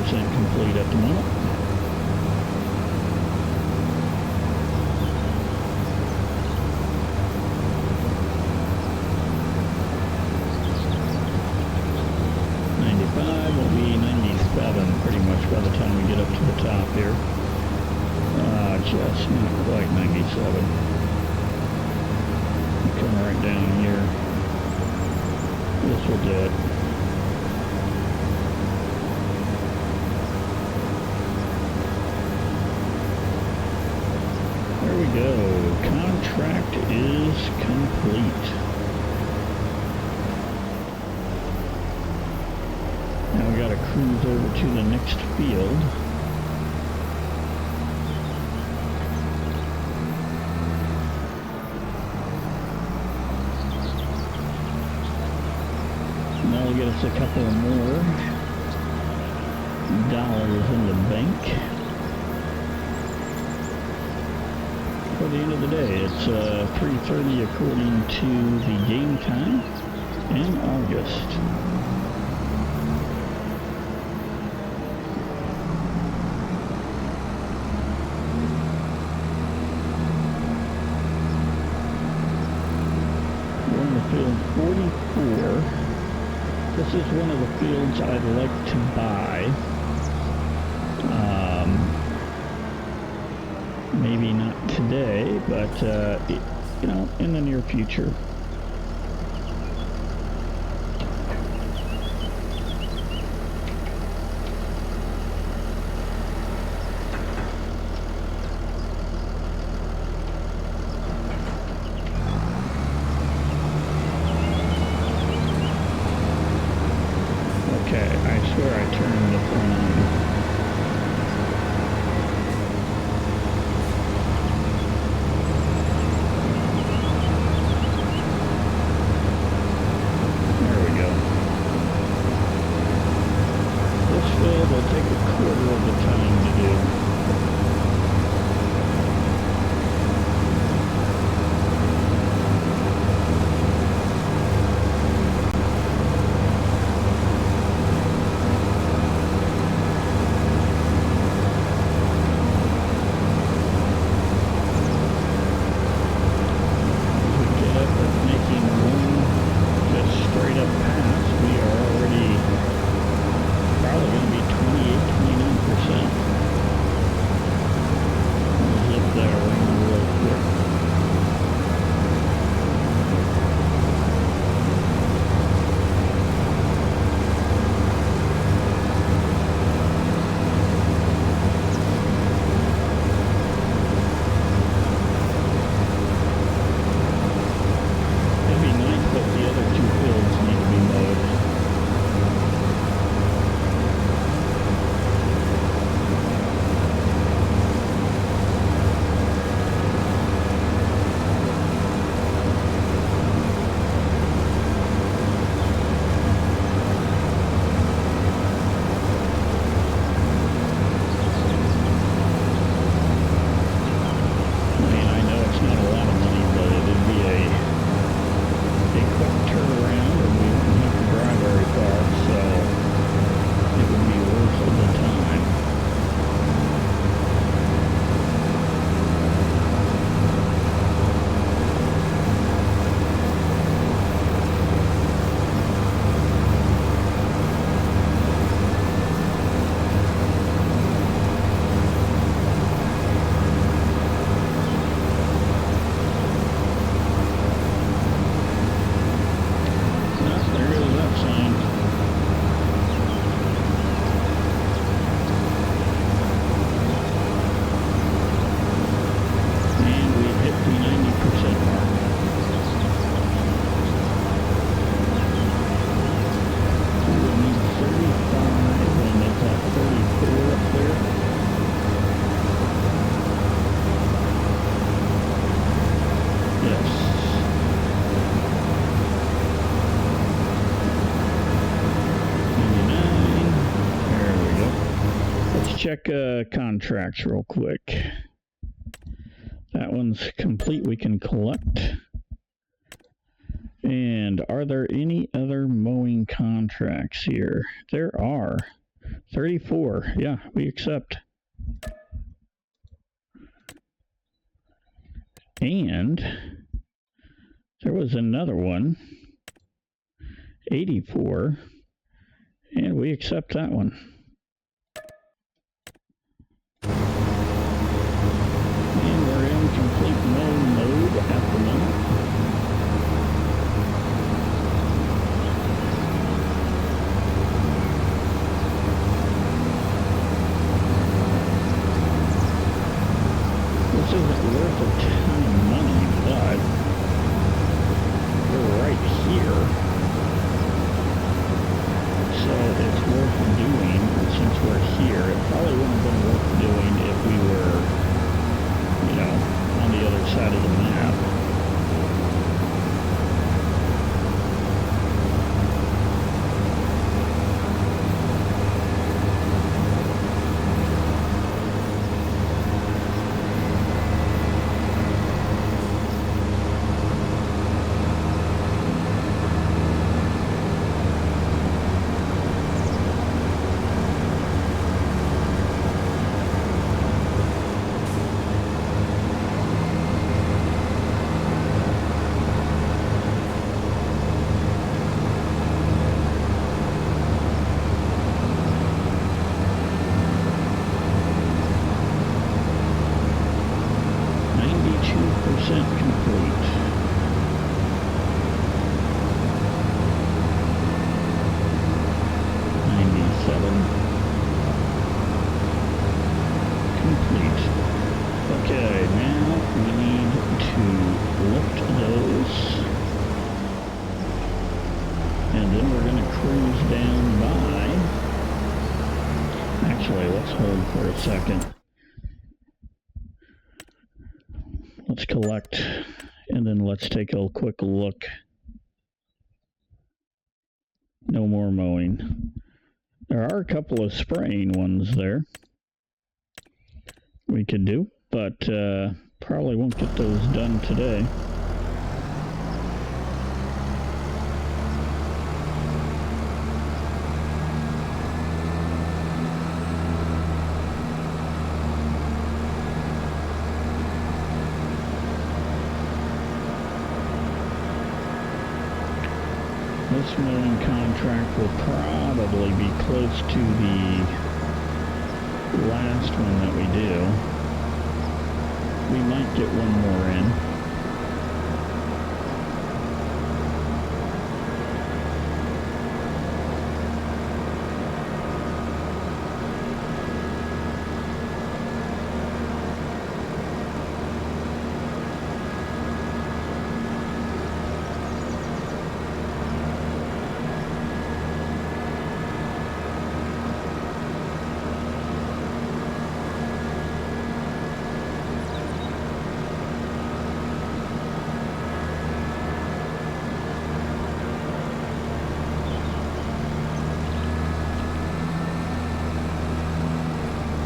Complete at the moment. the time we get up to the top here. Just not quite 97. Come right down here. This will do it. There we go. Contract is complete. Now we got to cruise over to the next field. That'll get us a couple more dollars in the bank. For the end of the day, it's 3:30 according to the game time in August. We're in the field 44. This is one of the fields I'd like to buy. Maybe not today, but you know, in the near future. Okay, I swear I turned the phone on. There we go. This field will take a quarter of the time to do. Check contracts real quick. That one's complete. We can collect. And are there any other mowing contracts here? There are. 34. Yeah, we accept. And there was another one. 84. And we accept that one. worth a ton of money, but we're right here. So it's worth doing since we're here. It probably wouldn't have been worth doing if we were, you know, on the other side of the map. Complete. 97. Complete. Okay, now we need to lift those. And then we're going to cruise down by... Actually, let's hold for a second. Let's collect, and then let's take a quick look. No more mowing. There are a couple of spraying ones there we could do, but probably won't get those done today. This mowing contract will probably be close to the last one that we do. We might get one more in.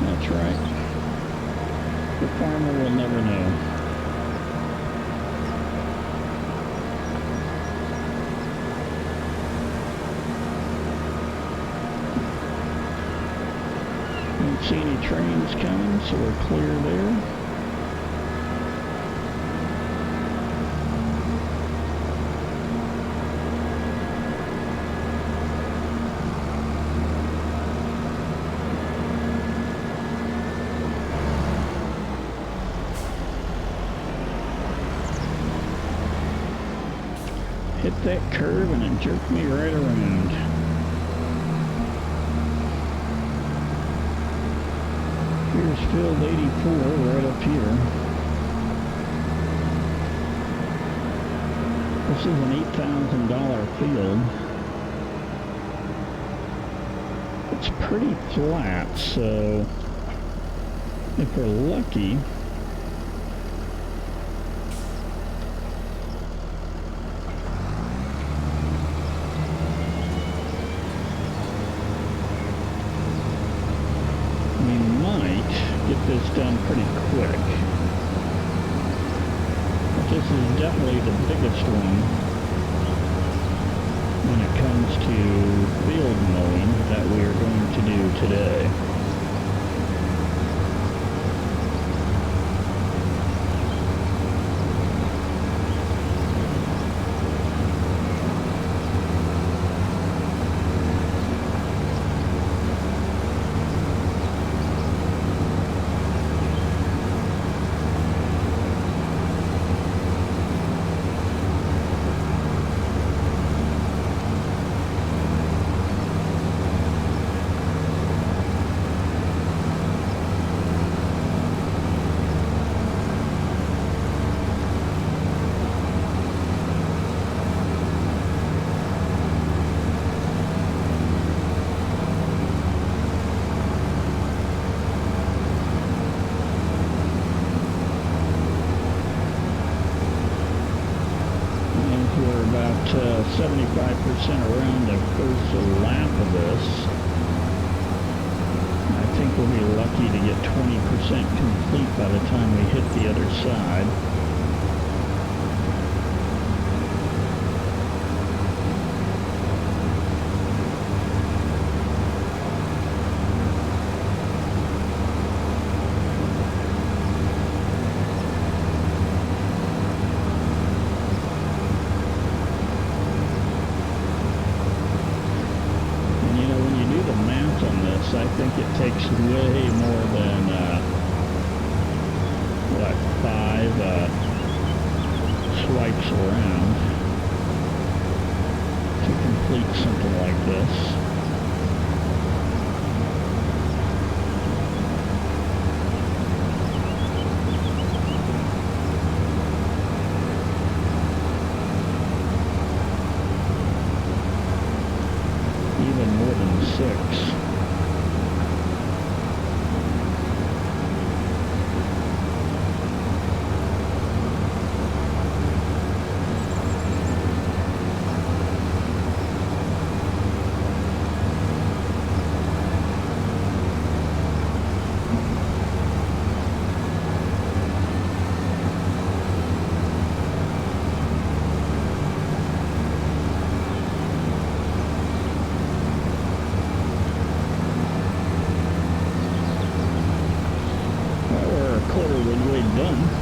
That's right. The farmer will never know. Don't see any trains coming, so we're clear there. Hit that curve and it jerked me right around. Here's field 84 right up here. This is an $8,000 field. It's pretty flat, so if we're lucky, get this done pretty quick. But this is definitely the biggest one when it comes to field mowing that we are going to do today. 75% around the first lap of this. I think we'll be lucky to get 20% complete by the time we hit the other side. I think it takes way more than, 5 swipes around to complete something like this. Even more than 6. Done.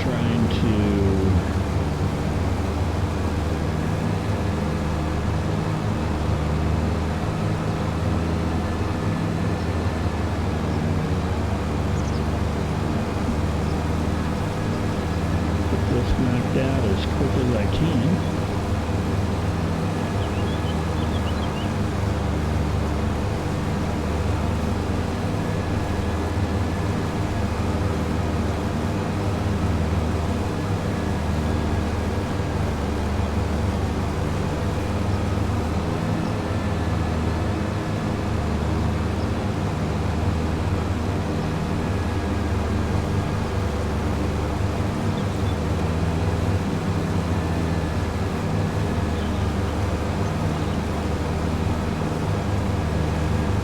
Trying to get this knocked out as quick as I can.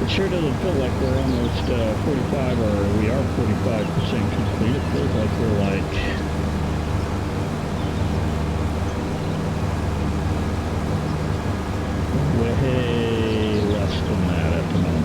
It sure doesn't feel like we're almost 45, or we are 45% complete. It feels like we're like way less than that at the moment.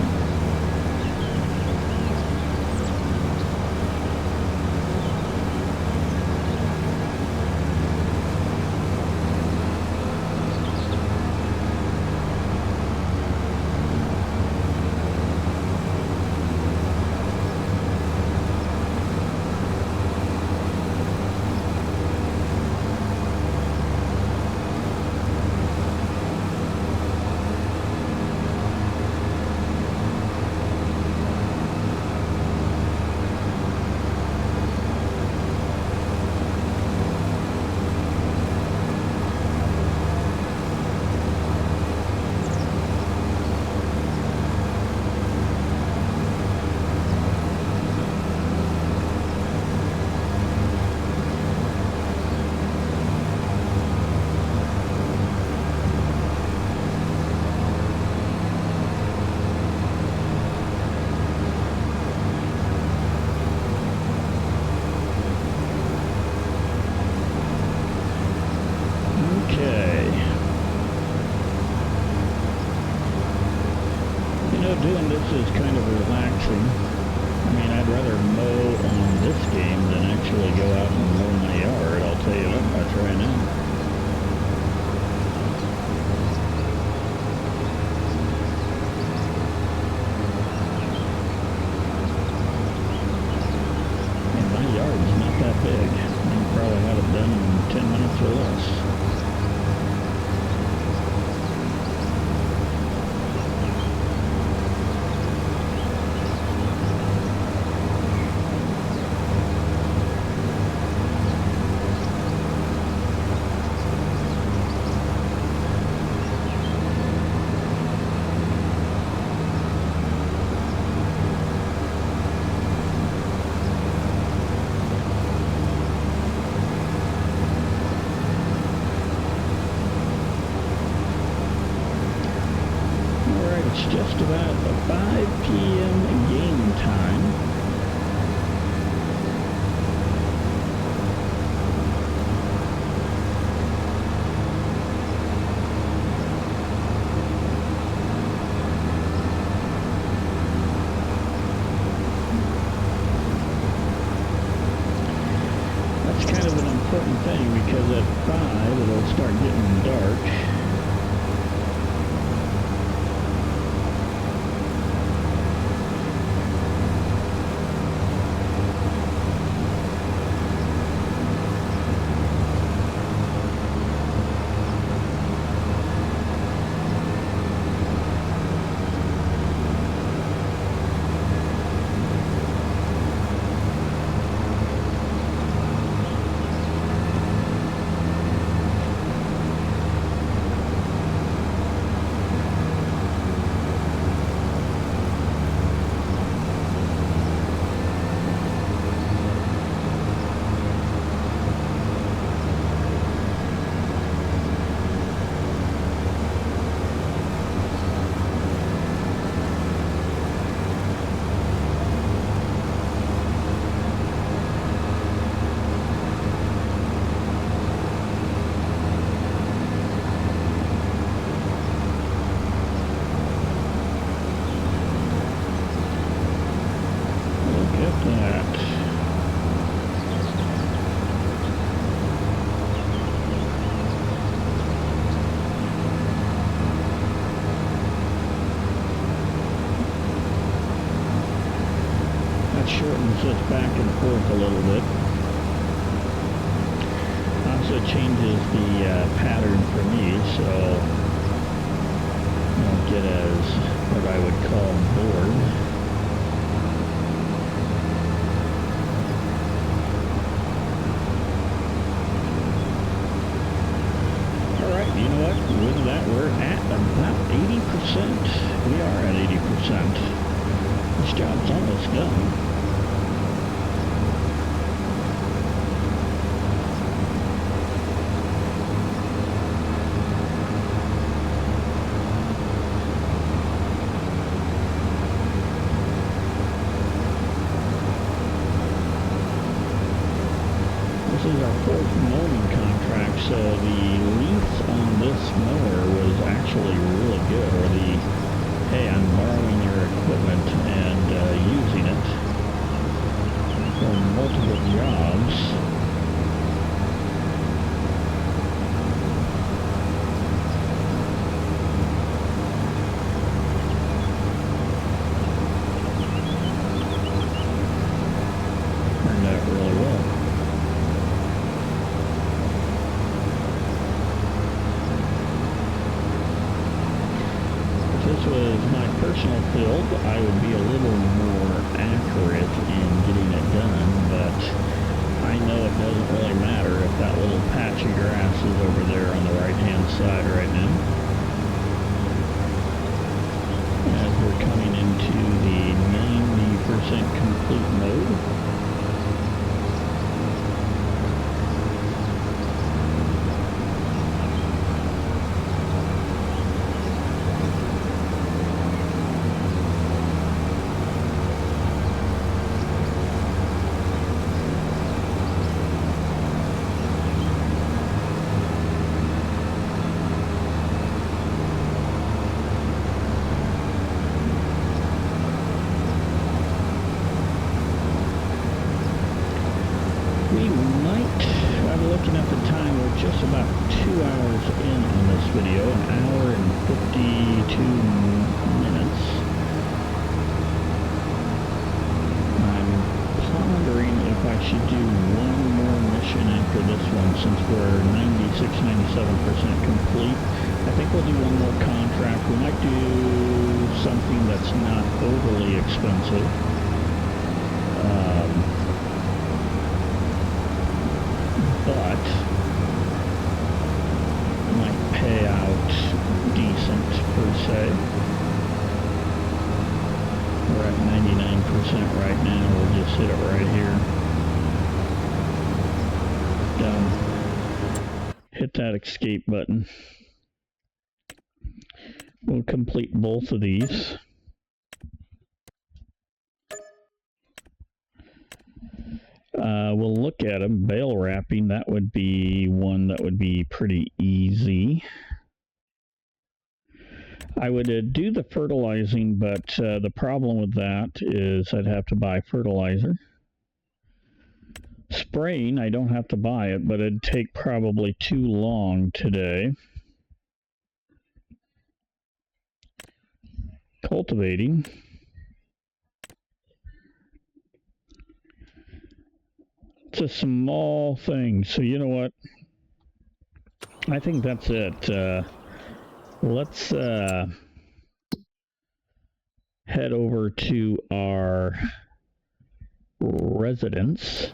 doing this is kind of relaxing. I mean, I'd rather mow on this game than actually go out and mow my yard, I'll tell you that much right now. And my yard's not that big. I can probably have it done in 10 minutes or less. It's just about 5 p.m. game time. That's kind of an important thing because at 5 it'll start getting dark. Shortens this back and forth a little bit. Also changes the pattern for me, so I don't get as what I would call bored. Alright, you know what? With that, we're at about 80%. We are at 80%. This job's almost done. This is our fourth mowing contract, so the lease on this mower was actually really good, or the, hey, I'm borrowing your equipment and using it for multiple jobs. Turned out really well. If this was my personal field, I would be a little more accurate in getting it done, but I know it doesn't really matter if that little patch of grass is over there on the right-hand side right now. As we're coming into the 90% complete mode. an hour and 52 minutes. I'm pondering if I should do one more mission after this one, since we're 96-97% complete. I think we'll do one more contract. We might do something that's not overly expensive. But might pay out decent per se. We're at 99% right now. We'll just hit it right here. Done. Hit that escape button. We'll complete both of these. We'll look at them. Bale wrapping, that would be one that would be pretty easy. I would do the fertilizing, but the problem with that is I'd have to buy fertilizer. Spraying, I don't have to buy it, but it'd take probably too long today. Cultivating. It's a small thing, so you know what? I think that's it. Let's head over to our residence.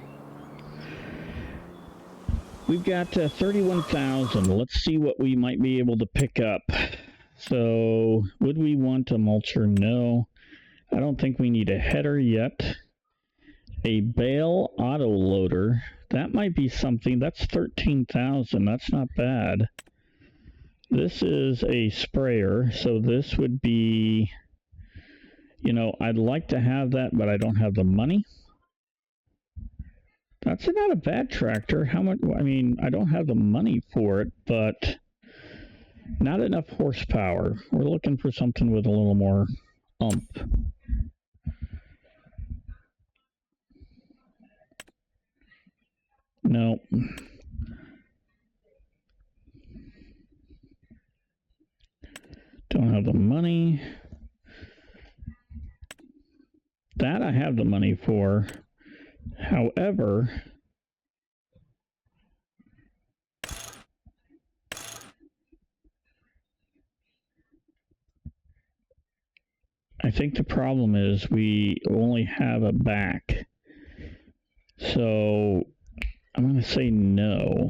We've got 31,000. Let's see what we might be able to pick up. So, would we want a mulcher? No. I don't think we need a header yet. A bale auto loader, that might be something. That's 13,000. That's not bad. This is a sprayer, so this would be, you know, I'd like to have that, but I don't have the money. That's not a bad tractor. How much? I mean, I don't have the money for it, but not enough horsepower. We're looking for something with a little more oomph. No. Don't have the money. That I have the money for. However, I think the problem is we only have a back. So I'm going to say no.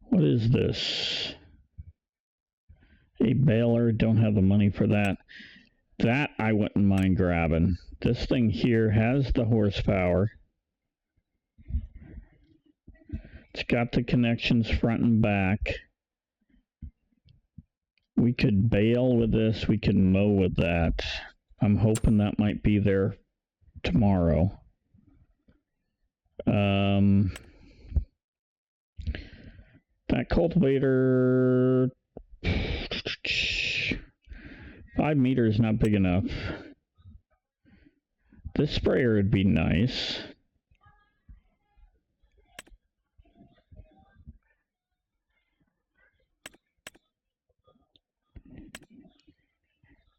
What is this? A baler, don't have the money for that. That I wouldn't mind grabbing. This thing here has the horsepower. It's got the connections front and back. We could bale with this, we could mow with that. I'm hoping that might be there tomorrow. That cultivator, 5 meters is not big enough. This sprayer would be nice.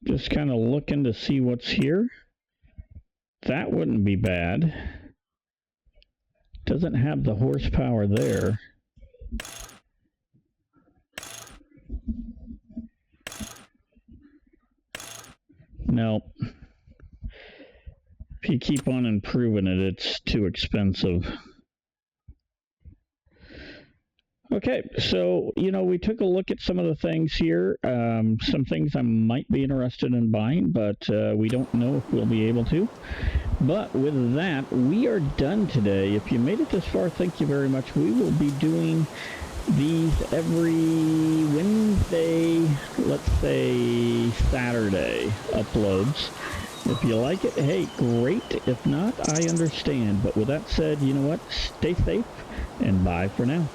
Just kind of looking to see what's here. That wouldn't be bad. Doesn't have the horsepower there. Nope. If you keep on improving it, it's too expensive. Okay, so, you know, we took a look at some of the things here. Some things I might be interested in buying, but we don't know if we'll be able to. But with that, we are done today. If you made it this far, thank you very much. We will be doing these every Wednesday, let's say Saturday uploads. If you like it, hey, great. If not, I understand. But with that said, you know what? Stay safe, and bye for now.